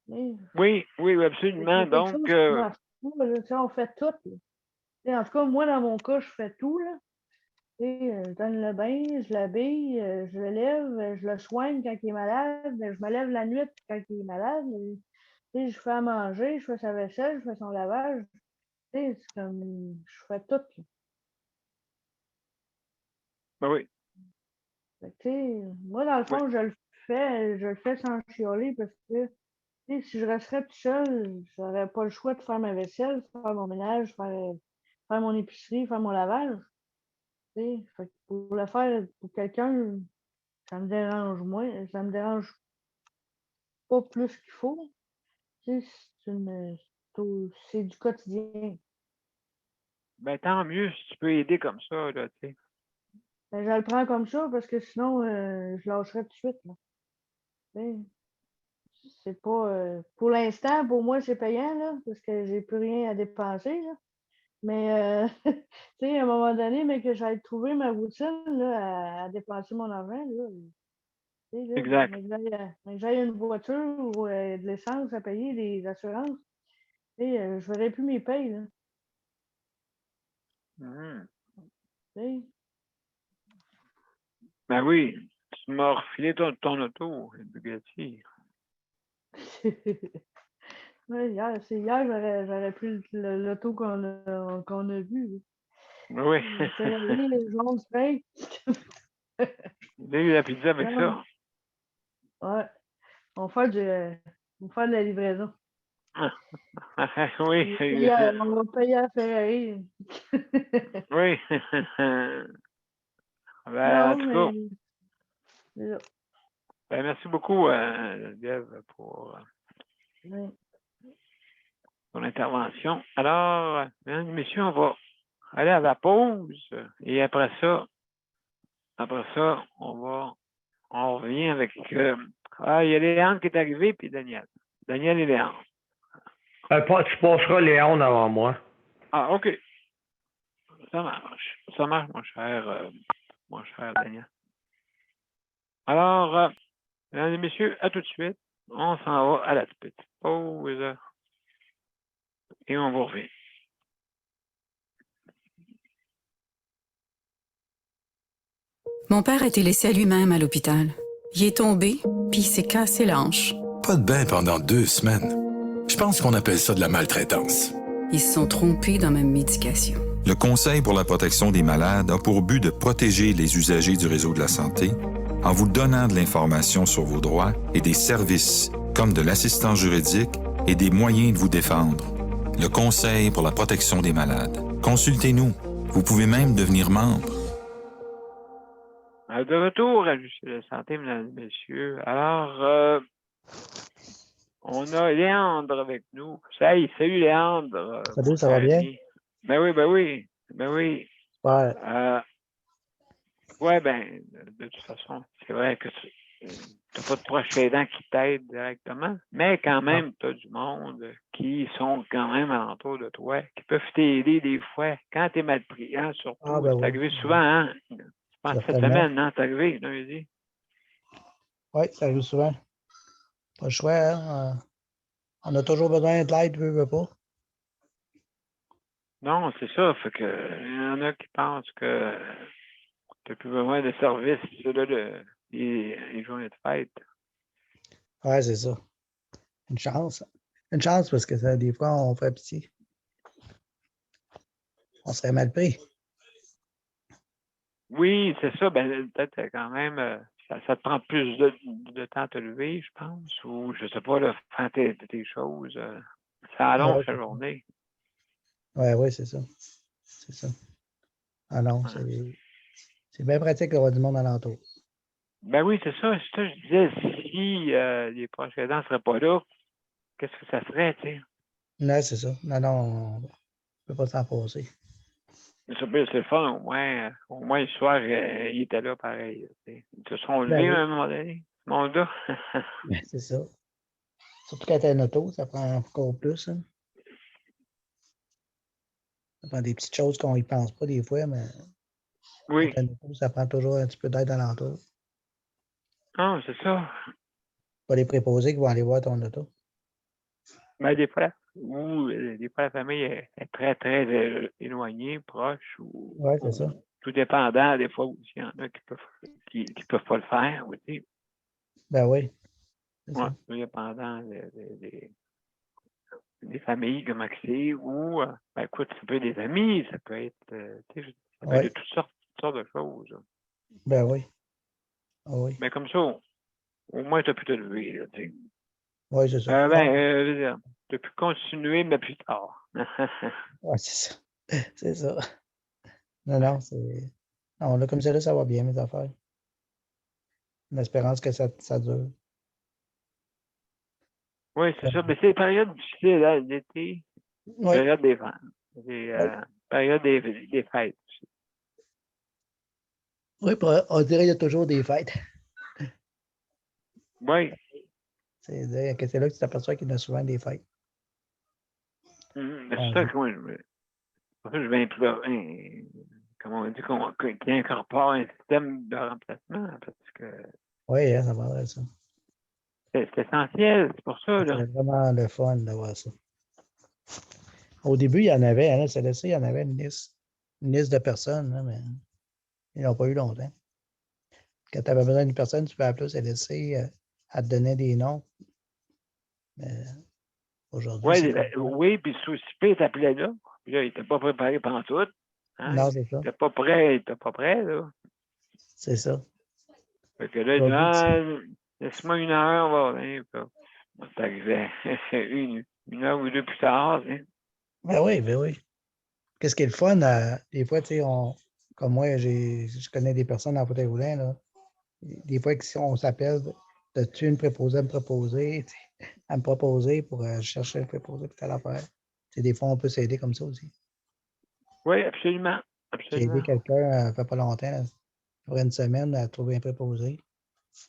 mais, Oui, c'est absolument. quelque Donc, chose qui marche pas, là. Tu sais, on fait tout. Là. Tu sais, en tout cas, moi, dans mon cas, je fais tout. Là. Tu sais, je donne le bain, je l'habille, je le lève, je le soigne quand il est malade, je me lève la nuit quand il est malade. Tu sais, je fais à manger, je fais sa vaisselle, je fais son lavage. Tu sais, c'est comme, je fais tout. Là. ben oui, Fait que, tu sais, moi, dans le oui. fond, je le fais sans chialer parce que tu sais, si je resterais tout seul, j'aurais pas le choix de faire ma vaisselle, faire mon ménage, faire mon épicerie, faire mon lavage. Tu sais. Fait que pour le faire pour quelqu'un, ça me dérange moins, ça me dérange pas plus qu'il faut. Tu sais, c'est du quotidien. Ben, tant mieux si tu peux aider comme ça, là, tu sais. Ben, je le prends comme ça parce que sinon, je lâcherais tout de suite. Là. Tu sais. C'est pas. Pour l'instant, pour moi, c'est payant, là, parce que j'ai plus rien à dépenser. Là. Mais, tu sais, à un moment donné, mais que j'aille trouver ma routine là, à dépenser mon argent, là, tu sais, là, Exact. mais que j'aille une voiture ou de l'essence à payer, des assurances, tu sais, je verrai plus mes payes, là, Mhm. tu Ben oui, tu m'as refilé ton auto, Bugatti. sais. Ouais, hier, j'aurais pris l'auto qu'on a vu. Ben oui, Le Ferrari, le jaune spray. j'ai eu la pizza avec Non, ça. ouais, on va faire de la livraison. Oui, On va payer à Ferrari. oui. Ben, en Non, tout mais cas, c'est ça. ben, merci beaucoup, Geneviève, pour Ouais. ton intervention. Alors, mesdames et messieurs, on va aller à la pause et après ça, on revient avec. Il y a Léandre qui est arrivé, puis Daniel. Daniel et Léandre. Tu passeras Léon avant moi. Ah, OK. Ça marche. Ça marche, mon cher Daniel. Alors, mesdames et messieurs, à tout de suite. On s'en va à la petite pause et on vous revient. Mon père a été laissé à lui-même à l'hôpital. Il est tombé, puis il s'est cassé la hanche. Pas de bain pendant 2 semaines. Je pense qu'on appelle ça de la maltraitance. Ils se sont trompés dans ma médication. Le Conseil pour la protection des malades a pour but de protéger les usagers du réseau de la santé en vous donnant de l'information sur vos droits et des services comme de l'assistance juridique et des moyens de vous défendre. Le Conseil pour la protection des malades. Consultez-nous. Vous pouvez même devenir membre. De retour à Justice de la santé, mesdames et messieurs. Alors, on a Léandre avec nous. Salut Léandre. Salut, ça va bien? Ben oui. Ouais. Ouais, ben, de toute façon, c'est vrai que tu n'as pas de proche aidant qui t'aide directement, mais quand même, tu as du monde qui sont quand même alentour de toi, qui peuvent t'aider des fois quand tu es mal pris, hein, surtout. Ah, ben c'est oui. arrivé souvent, hein? Je pense cette Certainement. semaine, hein? C'est arrivé, lundi. Oui, ça arrive souvent. Pas le choix, hein? On a toujours besoin de l'aide, veut pas. Non, c'est ça. Fait que il y en a qui pensent que tu n'as plus besoin de services les journées de fête. Oui, c'est ça. Une chance. Une chance parce que ça, des fois, on ferait pitié. On serait mal pris. Oui, c'est ça. Ben, peut-être quand même, ça te prend plus de temps à te lever, je pense, ou je sais pas, là, faire tes choses. Ça allonge la journée. Oui, c'est ça. C'est ça. Ah non, c'est bien pratique d'avoir du monde alentour. Ben oui, c'est ça. C'est ça, je disais, si les proches aidants ne seraient pas là, qu'est-ce que ça serait, tu sais? Non, c'est ça. Non, on ne peut pas s'en passer. C'est le fun, au moins le soir, il était là pareil. Tu sais. Ils se sont levés Ben à un moment donné, ce monde-là. oui, c'est ça. Surtout quand tu as une auto, ça prend encore plus. Hein. Ça prend des petites choses qu'on n'y pense pas des fois, mais Oui. quand tu as une auto, ça prend toujours un petit peu d'aide alentour. Ah, c'est ça. Pas les préposés qui vont aller voir ton auto. Ben, des fois, la famille est très, très éloignée, proche, Oui, c'est ça. tout dépendant. Des fois aussi, il y en a qui peuvent pas le faire aussi. Ben oui. Ouais, tout dépendant des familles, comme c'est, ou, ben écoute, ça peut être des amis, ça peut être, ça peut être de toutes sortes de choses. Ben oui. Oui. Mais comme ça, au moins, tu as pu te lever, là, tu sais. Oui, c'est ça. Tu as pu continuer, mais plus tard. Oui, c'est ça. C'est ça. Non, c'est. Non, là, comme ça, là, ça va bien, mes affaires. En espérance que ça dure. Oui, c'est ça. Mais c'est une période difficile, hein, l'été. Oui. Période des ventes. Période des fêtes aussi. Oui, on dirait qu'il y a toujours des fêtes. Oui. C'est là que tu t'aperçois qu'il y a souvent des fêtes. C'est ça que moi, je vais implorer, comment on dit, qu'il incorpore un système de remplacement, parce que Oui, hein, ça va être ça. c'est essentiel, c'est pour ça. C'est vraiment le fun d'avoir ça. Au début, il y en avait, hein, il y en avait une liste de personnes, hein, mais ils n'ont pas eu longtemps. Quand tu avais besoin d'une personne, tu peux appeler au CLSC, elle te donnait des noms. Mais aujourd'hui, oui, puis sous-CP t'appelait là. Puis là, il n'était pas préparé pendant tout. Hein? Non, c'est ça. Il n'était pas prêt, là. C'est ça. Fait que là, laisse-moi une heure, on va venir. Ça arrivait une heure ou deux plus tard. Hein? Ben oui. Qu'est-ce qui est le fun, des fois, tu sais, comme moi, je connais des personnes en fauteuil roulant, là. Des fois, si on s'appelle, as-tu une préposée à me proposer, à me proposer pour chercher un préposé pour telle affaire. Tu sais, des fois, on peut s'aider comme ça aussi. Oui, absolument. J'ai aidé quelqu'un, ça fait pas longtemps, là, pour une semaine, à trouver un préposé.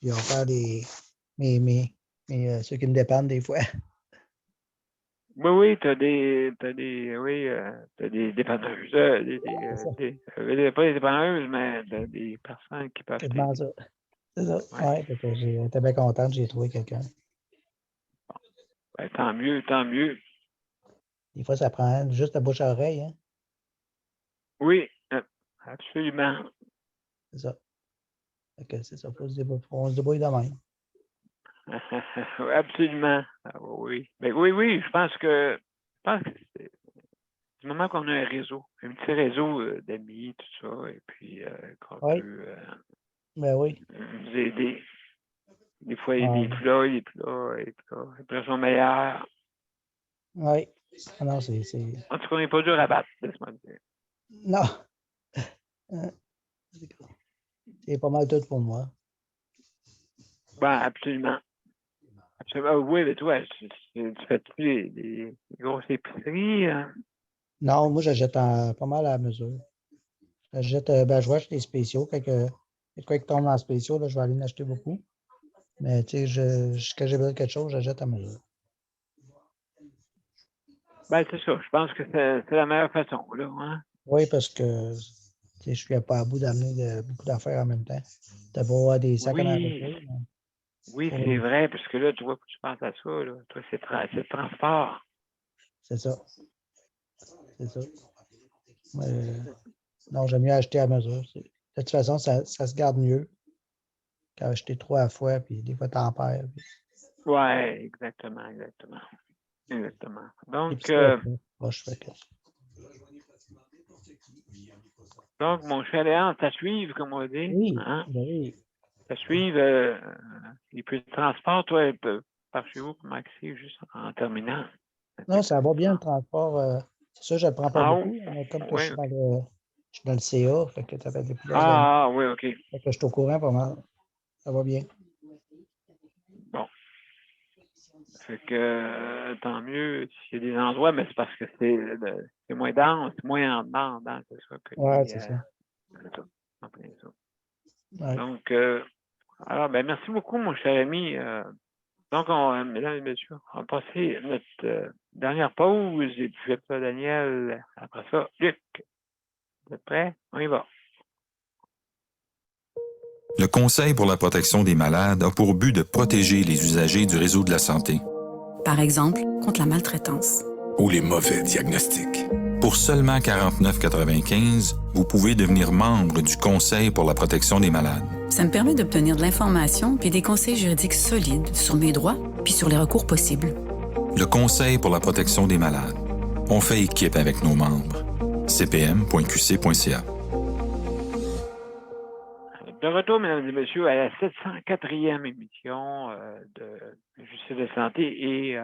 Ils ont fait ceux qui me dépendent des fois. Oui, t'as des dépanneuses, pas des dépanneuses, mais des personnes qui peuvent Quasiment t'aider. ça. C'est ça. Ouais, j'étais bien contente, j'ai trouvé quelqu'un. Ben, tant mieux, tant mieux. Des fois, ça prend juste la bouche à oreille, hein. Oui, absolument. C'est ça. C'est ça, on se débrouille de même. Absolument. Oui. Ben, oui, je pense que c'est du moment qu'on a un réseau, un petit réseau d'amis, tout ça, et puis qu'on peut Ben oui. nous aider. Des fois, il est plus là, les prix sont meilleurs. Oui. Non, c'est. En tout cas, on n'est pas dur à battre, laisse-moi le dire. Non. C'est pas mal tout pour moi. Ben, absolument. Oui, mais toi, tu fais-tu des grosses épiceries? Hein? Non, moi, j'achète pas mal à la mesure. Je vais acheter des spéciaux. Quand qui tombe en spéciaux, là, je vais aller en acheter beaucoup. Mais tu sais, quand j'ai besoin de quelque chose, j'achète à mesure. Ben, c'est ça. Je pense que c'est la meilleure façon, là. Hein? Oui, parce que je ne suis pas à bout d'amener beaucoup d'affaires en même temps. Tu vas avoir des sacs à manger. Oui, c'est vrai, parce que là, tu vois que tu penses à ça, là. Toi, c'est le transport. C'est ça. C'est ça. Non, j'aime mieux acheter à mesure. De toute façon, ça se garde mieux qu'acheter 3 fois, puis des fois, t'en perds. Ouais, exactement. Donc, Et puis, ça, proche, fait que- donc mon cher Léon, ça suive, comme on dit. Oui, Hein? ben oui. Ça suive les prix de transport, toi, par chez vous, Maxi, juste en terminant. Non, ça va bien le transport. C'est sûr, je ne le prends pas Ah, beaucoup, mais comme que oui. je suis dans le CA, fait que ça fait depuis plusieurs années. Ah, oui, OK. Fait que je suis au courant pas mal. Ça va bien. Bon. Fait que tant mieux s'il y a des endroits, mais c'est parce que c'est moins dense, moins en dedans, c'est ça. Ouais, c'est ça. C'est ça. En plein ça. Ouais. Donc, alors, ben, merci beaucoup, mon cher ami. Donc, mesdames et messieurs, on va passer notre dernière pause et puis après Daniel, après ça, Luc. Vous êtes prêts? On y va. Le Conseil pour la protection des malades a pour but de protéger les usagers du réseau de la santé. Par exemple, contre la maltraitance. Ou les mauvais diagnostics. Pour seulement 49,95, vous pouvez devenir membre du Conseil pour la protection des malades. Ça me permet d'obtenir de l'information puis des conseils juridiques solides sur mes droits puis sur les recours possibles. Le Conseil pour la protection des malades. On fait équipe avec nos membres. cpm.qc.ca. De retour, mesdames et messieurs, à la 704e émission de Justice de santé et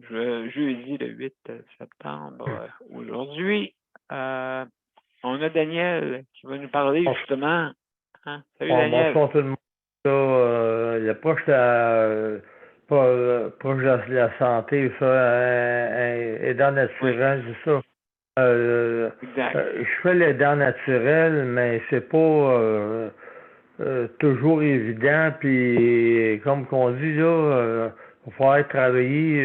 jeudi le 8 septembre aujourd'hui. On a Daniel qui va nous parler justement. Hein? Salut Daniel. Bonsoir tout le monde. Le proche de la santé, ça, aidant naturel, c'est ça. Exact. Je fais les dents naturelles, mais c'est pas toujours évident. Puis, comme qu'on dit, là, il va falloir travailler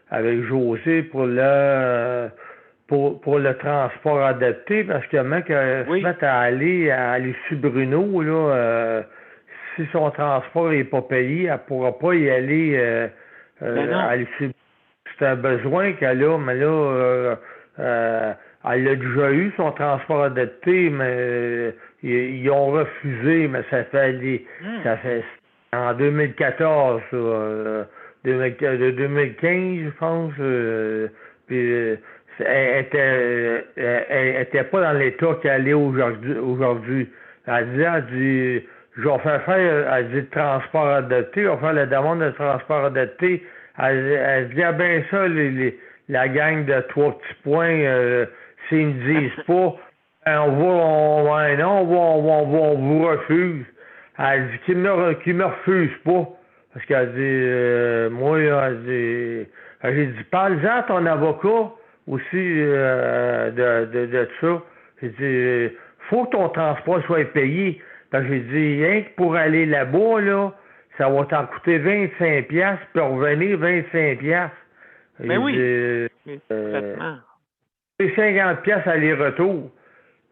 avec José pour le transport adapté, parce que mec se mettent à aller à l'issue Bruno, là, si son transport n'est pas payé, elle ne pourra pas y aller à l'issue. C'est un besoin qu'elle a, mais là, elle a déjà eu son transport adapté, mais ils ont refusé, mais ça fait en 2014, de 2015, je pense, puis elle était pas dans l'état qu'elle est aujourd'hui. Elle dit, je vais elle dit, transport adapté, on va faire la demande de transport adapté. Elle dit, ah ben ça, la gang de 3 petits points, s'ils me disent pas, on vous refuse. Elle dit qu'ils me refusent pas. Parce qu'elle dit, moi, j'ai dit, parle-en à ton avocat aussi de ça. J'ai dit, faut que ton transport soit payé. Parce que j'ai dit, rien que pour aller là-bas, là, ça va t'en coûter 25$, puis revenir 25$. Mais oui. C'est 50$ aller-retour.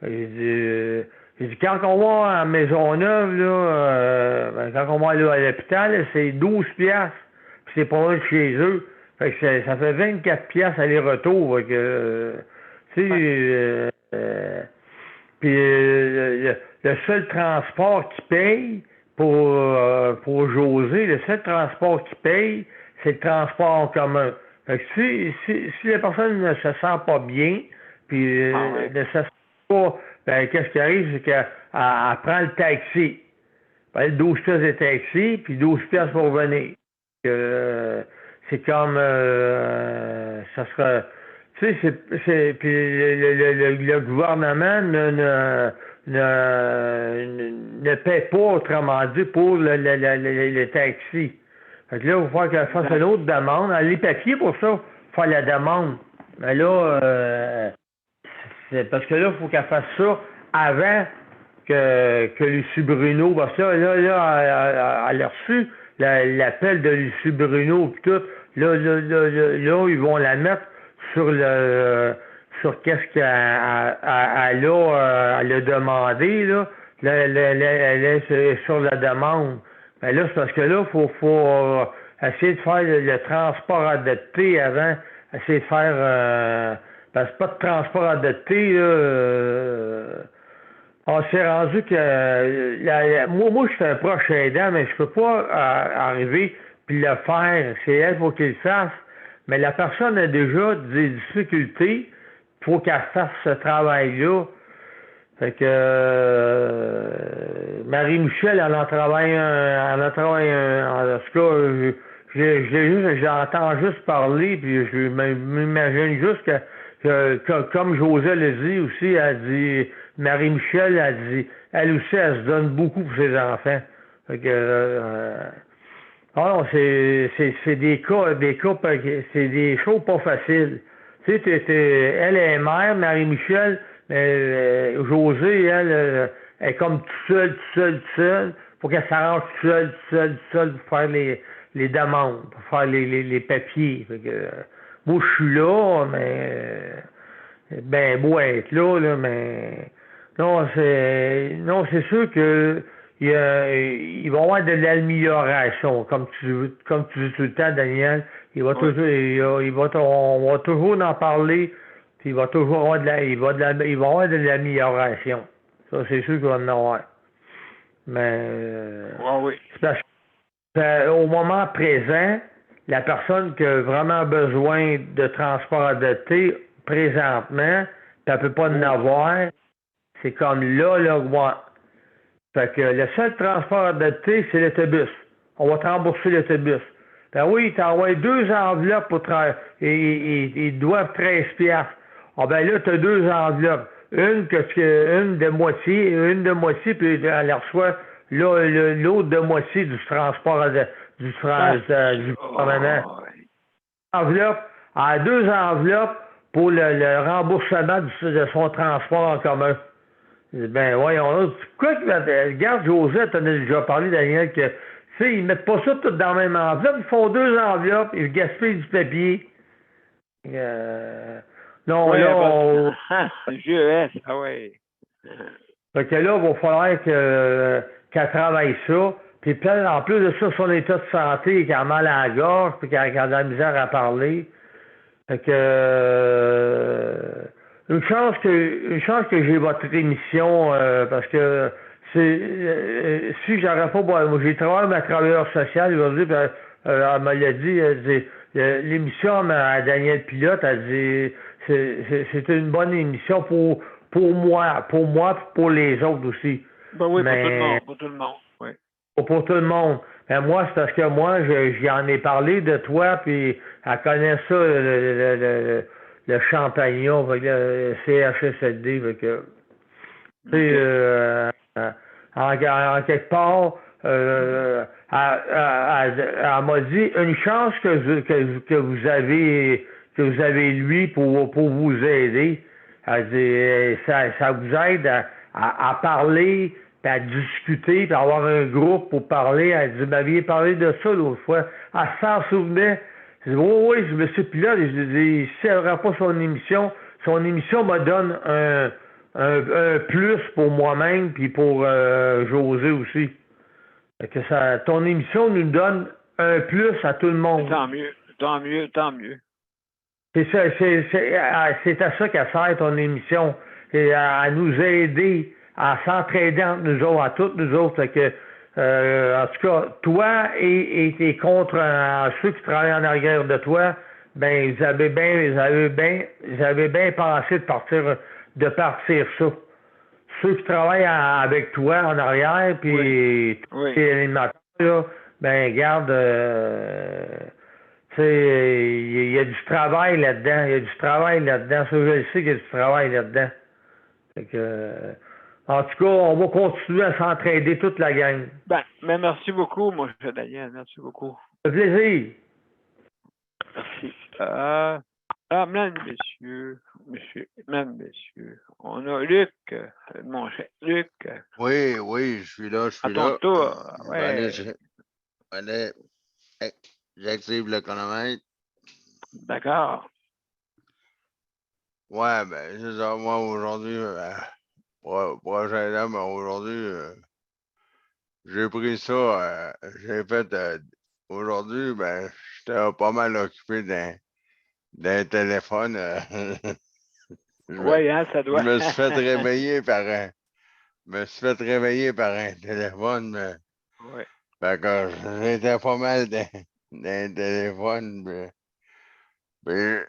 J'ai dit, quand on va à Maisonneuve, là, quand on va aller à l'hôpital, c'est 12$. Puis c'est pas loin de chez eux. Fait que ça fait 24$ aller-retour. Fait que, tu sais, puis le seul transport qui paye pour José, le seul transport qui paye, c'est le transport en commun. Fait que si la personne ne se sent pas bien, puis ne se sent pas, ben, qu'est-ce qui arrive, c'est qu'elle prend le taxi. Ben, 12$ de taxi, puis 12$ pour venir. C'est comme ça sera. Tu sais, puis le gouvernement ne paie pas, autrement dit, pour le taxi. Fait que là, il va falloir qu'elle fasse une autre demande. Elle a les papiers pour ça, faire la demande. Mais là, c'est parce que là, il faut qu'elle fasse ça avant que Lucie Bruno, parce que là, elle a reçu l'appel de Lucie Bruno puis tout. Là, ils vont la mettre sur qu'est-ce qu'elle a demandé, là. Elle est sur la demande. Mais là, c'est parce que là, faut essayer de faire le transport adapté avant, essayer de faire parce que pas de transport adapté, là, on s'est rendu que moi je suis un proche aidant, mais je peux pas arriver puis le faire. C'est elle pour qu'il le fasse. Mais la personne a déjà des difficultés. Il faut qu'elle fasse ce travail-là. Fait que Marie-Michel, elle en travaille en tout cas, j'entends juste parler, puis je m'imagine juste que comme José le dit aussi, elle dit, Marie-Michel, elle dit, elle aussi, elle se donne beaucoup pour ses enfants. Fait que, non, c'est des cas, c'est des choses pas faciles. Tu sais, elle est mère, Marie-Michel, mais José, elle est comme toute seule. Faut qu'elle s'arrange toute seule pour faire les demandes, pour faire les papiers. Fait que, moi, je suis là, mais ben beau être là, mais non, c'est sûr que il va y avoir de l'amélioration, comme tu dis tout le temps, Daniel. Il va toujours, on va toujours en parler, puis il va toujours avoir il va avoir de l'amélioration. Ça, c'est sûr qu'il va en avoir. Mais oui. c'est parce que, au moment présent, la personne qui a vraiment besoin de transport adapté présentement, puis elle peut pas en avoir, c'est comme là, ouais. Fait que le seul transport adapté, c'est l'autobus. On va te rembourser l'autobus. Ben oui, ils t'envoient 2 enveloppes pour et ils doivent 13 piastres. Ah ben là, tu as 2 enveloppes. Une de moitié, puis elle reçoit l'autre de moitié du transport du gouvernement. Enveloppe, elle a 2 enveloppes pour le remboursement de son transport en commun. Ben voyons, quoi que regarde, Josette, t'en as déjà parlé, Daniel, que tu sais, ils mettent pas ça tout dans la même enveloppe, ils font 2 enveloppes, ils gaspillent du papier. Non, ouais, là, GES, ah ouais. Fait que là, il va falloir qu'elle travaille ça. Puis en plus de ça, son état de santé, qu'elle a mal à la gorge, puis qu'elle a de la misère à parler. Fait que une chance que j'ai votre émission, parce que si j'aurais pas, moi j'ai travaillé ma travailleur social aujourd'hui, puis elle me l'a dit, l'émission à Daniel Pilote, elle dit c'était une bonne émission pour moi, puis pour les autres aussi. Ben oui, pour tout le monde, oui. Pour tout le monde. Ben moi, c'est parce que moi, j'en ai parlé de toi, puis elle connaît ça, le champagnon, le CHSLD, fait que, tu sais, en quelque part, elle m'a dit une chance que vous avez lui pour vous aider. Elle dit ça vous aide à parler, puis à discuter, puis à avoir un groupe pour parler. Elle dit, vous m'aviez parlé de ça l'autre fois. Elle s'en souvenait. Je dis, oui, je me suis plus là. Je dis, si elle n'aurait pas son émission me donne un plus pour moi-même, puis pour José aussi. Fait que ton émission nous donne un plus à tout le monde. Tant mieux. C'est ça, c'est à ça qu'elle sert ton émission. Et à nous aider, à s'entraider entre nous autres, à toutes nous autres. Fait que, en tout cas, toi et tes contre ceux qui travaillent en arrière de toi, ben vous avez bien pensé de partir ça. Ceux qui travaillent avec toi en arrière, puis tes animateurs, là, ben garde, tu sais, il y a du travail là-dedans. Ça, je le sais qu'il y a du travail là-dedans. Fait que, en tout cas, on va continuer à s'entraider toute la gang. Ben, mais merci beaucoup, mon cher Daniel. Merci beaucoup. Ça fait plaisir. Merci. Mesdames, messieurs, on a Luc, mon cher Luc. Oui, je suis là. À ton tour. Ouais. Allez, j'active le chronomètre. D'accord. Ouais, ben, c'est ça. Moi, aujourd'hui, prochain homme, aujourd'hui, j'ai pris ça. J'ai fait, aujourd'hui, ben, j'étais pas mal occupé d'un téléphone. Oui, hein, ça doit. Je me suis fait réveiller par un téléphone, mais. Oui. Fait que j'étais pas mal des téléphones. J'ai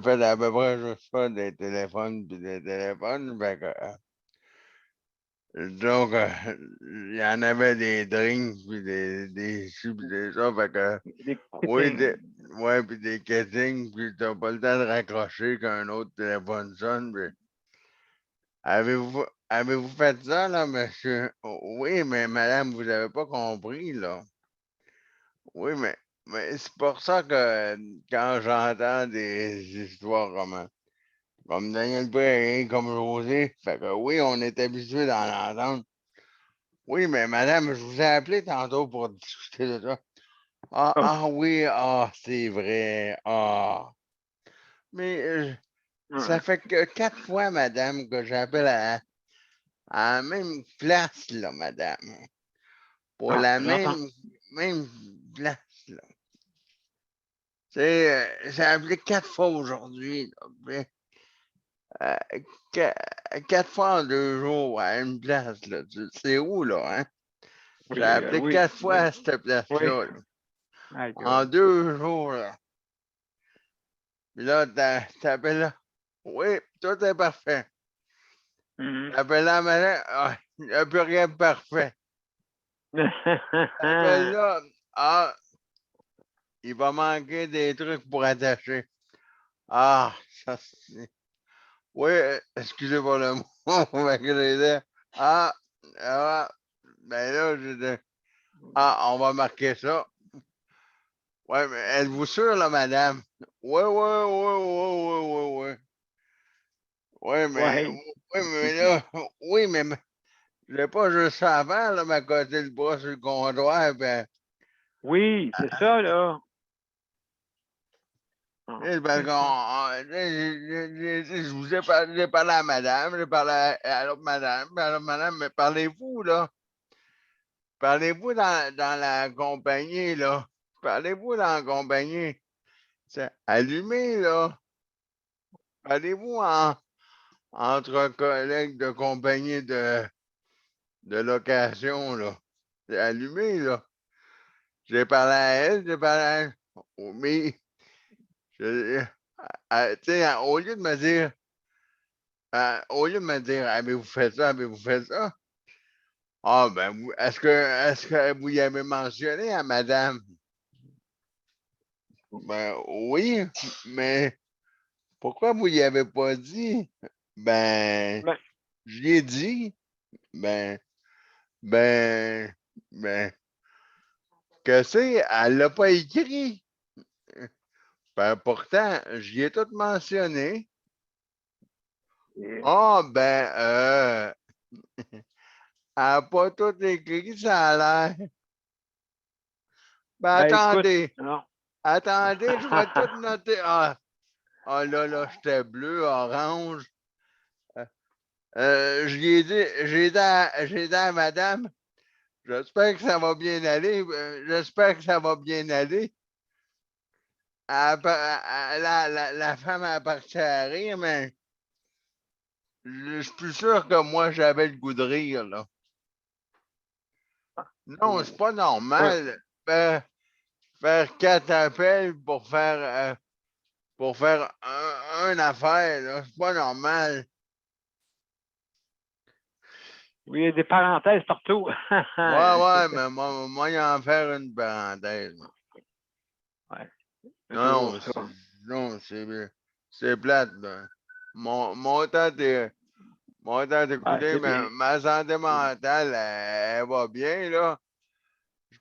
fait à peu près juste ça, des téléphones puis des téléphones. Fait que, donc, il y en avait des drinks puis des ci puis des ça. Fait que, Des oui, kettings. ouais, puis des kettings, puis t'as pas le temps de raccrocher qu'un autre téléphone sonne. Puis avez-vous fait ça, là, monsieur? Oui, mais madame, vous avez pas compris, là. Oui, mais c'est pour ça que quand j'entends des histoires comme Daniel Prairie, comme José, fait que oui, on est habitué d'en entendre. Oui, mais madame, je vous ai appelé tantôt pour discuter de ça. Ah, Oh. ah oui, ah, c'est vrai. Ah. Mais ça Ouais. fait que 4 fois, madame, que j'appelle à la même place, là, madame. Pour Ah, la j'entends. même place, là. Tu sais, j'ai appelé 4 fois aujourd'hui, là. Puis, 4 fois en 2 jours à une place, là. C'est où, là, hein? J'ai Oui, appelé oui, 4 fois oui, à cette oui. place-là, là. Aïe, En aïe. 2 jours, là. Puis là, t'appelles là. Oui, tout est parfait. Mhm. T'appelles là, madame. Ah, il n'y a plus rien de parfait. T'appelles là. Ah, il va manquer des trucs pour attacher. Ah, ça c'est. Oui, excusez pour le mot. Fait que j'ai dit, ah, ben là, j'ai dit, ah, on va marquer ça. Ouais, mais êtes-vous sûr, là, madame? Oui, oui, oui, oui, oui, oui, oui. Ouais. Oui, mais là, oui, mais j'ai pas juste ça avant, là, m'accoter le bras sur le comptoir, ben, Oui, c'est ça, là. Ah, parce c'est qu'on, ça. je vous ai parlé, j'ai parlé à madame, j'ai parlé à l'autre madame, puis à l'autre madame, mais parlez-vous, là. Parlez-vous dans la compagnie, là. Parlez-vous dans la compagnie. Allumez, là. Parlez-vous entre collègues de compagnie de location, là. C'est allumé, là. J'ai parlé à elle, j'ai parlé à elle. Oh, mais, tu sais, au lieu de me dire, avez-vous fait ça, avez-vous fait ça? Ah, ben, est-ce que vous y avez mentionné à madame? Ben, oui, mais pourquoi vous y avez pas dit? Ben, Ben, je l'ai dit. Ben, ben, ben, que c'est? Elle l'a pas écrit. Ben, pourtant, j'y ai tout mentionné. Ah, ben, elle n'a pas tout écrit, ça a l'air. Ben, ben, écoute, attendez, non. attendez, je vais tout noter. Ah, là, j'étais bleu, orange. Je lui ai dit, j'ai dit à madame, j'espère que ça va bien aller, j'espère que ça va bien aller. La femme a parti à rire, mais je suis plus sûr que moi, j'avais le goût de rire, là. Non, c'est pas Ouais. normal. Faire 4 appels pour faire une affaire, là. C'est pas normal. Oui, il y a des parenthèses partout. Ouais, mais moi, il en faire une parenthèse. Ouais, c'est Non, toujours ça. non, c'est plate, là. Mon temps Ouais, d'écouter, c'est mais bien. ma santé mentale, elle va bien, là.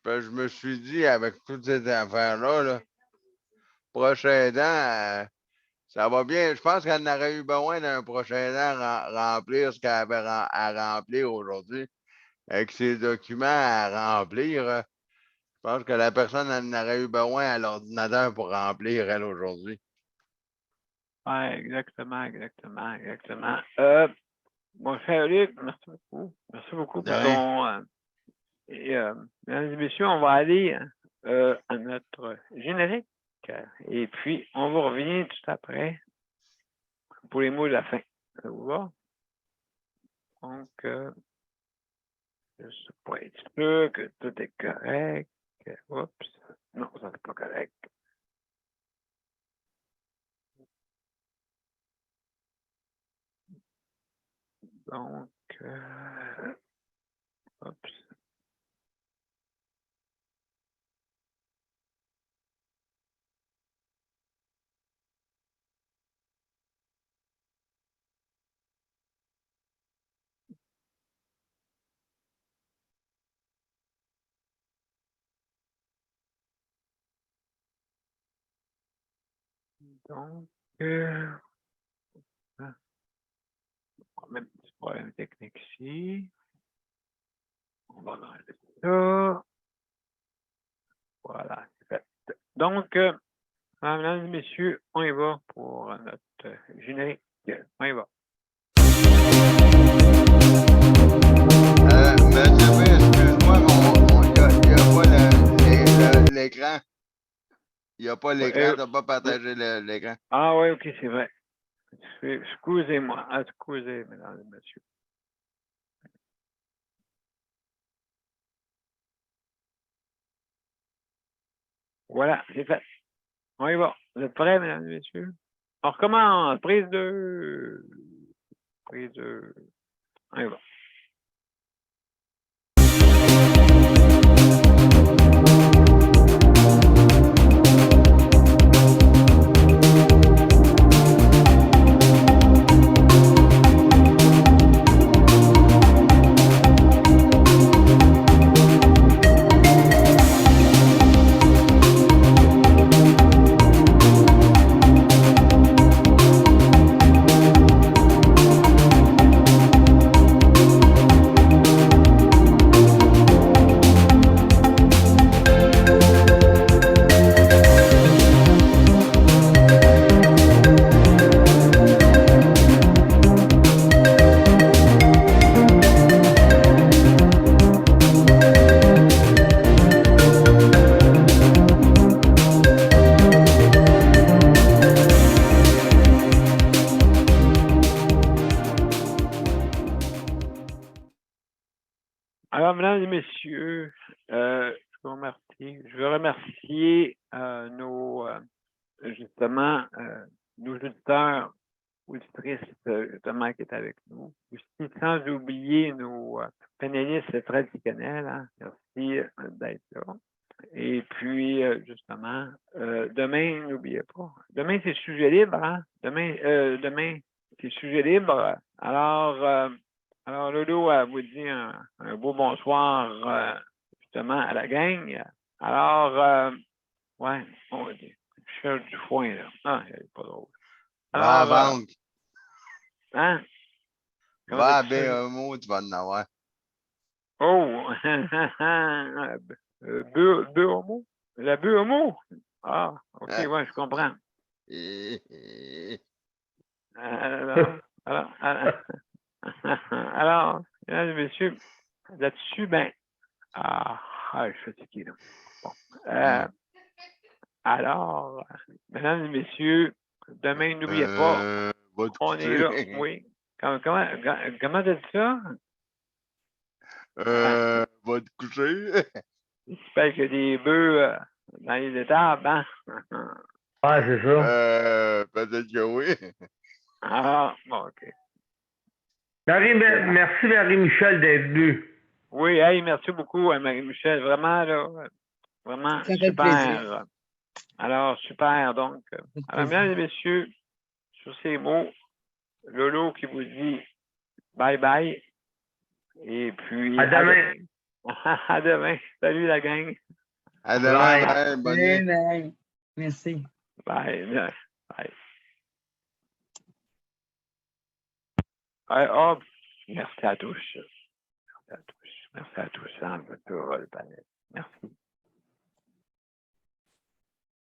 Je me suis dit, avec toutes ces affaires-là, là, prochain aidant, ça va bien. Je pense qu'elle aurait eu besoin d'un prochain aidant remplir ce qu'elle avait à remplir aujourd'hui. Avec ses documents à remplir, je pense que la personne en aurait eu besoin à l'ordinateur pour remplir, elle, aujourd'hui. Ouais, exactement, exactement, exactement. Mon cher Luc, merci beaucoup. Merci beaucoup De pour rien. ton. Mesdames et messieurs, on va aller à notre générique. Et puis, on vous revient tout après pour les mots de la fin. Ça vous va? Donc, juste pour être sûr que tout est correct. Oups. Non, ça c'est pas correct. Donc, oups. Donc, même petit problème technique ici. On va enlever ça. Voilà, c'est fait. Donc, mesdames et messieurs, on y va pour notre générique. On y va. Monsieur B, excuse-moi, il n'y a pas l'écran. Il n'y a pas l'écran, tu n'as pas partagé l'écran. Ah oui, ok, c'est vrai. Excusez-moi. Excusez, mesdames et messieurs. Voilà, c'est fait. On y va. Vous êtes prêts, mesdames et messieurs? On recommence. Prise 2. Prise 2. On y va. Alors, mesdames et messieurs, je veux remercier justement, nos auditeurs, auditrices, justement, qui étaient avec nous. Aussi, sans oublier nos panélistes traditionnels. Hein. Merci d'être là. Et puis, justement, demain, n'oubliez pas. Demain, c'est sujet libre. Hein? Demain, c'est sujet libre. Alors, Lolo vous dit un beau bonsoir, justement, à la gang. Alors, ouais, on va dire, je cherche du foin, là. Ah, c'est pas drôle. Va à Alors, la banque. hein? Comment Va à t'as dit ça? BMO, tu vas en avoir. Oh! Deux homo? La bœuf homo? Ah, OK, ouais, je comprends. Alors, mesdames et messieurs, là-dessus, ben, je suis fatigué, là. Bon. Alors, mesdames et messieurs, demain, n'oubliez pas, Va te on est là, coucher. oui. Comment t'as dit ça? Va te coucher. J'espère qu'il y a des bœufs dans les étables, hein? Ouais, c'est ça. Peut-être que oui. Ah, bon, OK. Merci Marie-Michel d'être venue. Oui, hey, merci beaucoup, Marie-Michel. Vraiment, là, vraiment Ça fait plaisir. super. Alors, super. Donc, alors, mesdames et messieurs, sur ces mots, Lolo qui vous dit bye bye. Et puis, À demain. À demain. Salut la gang. À demain, bye. Bonne nuit. Bye. Merci. Bye. Bye. Oh, merci à tous. Merci à tous. Merci à tous. Hein, le panel. Merci.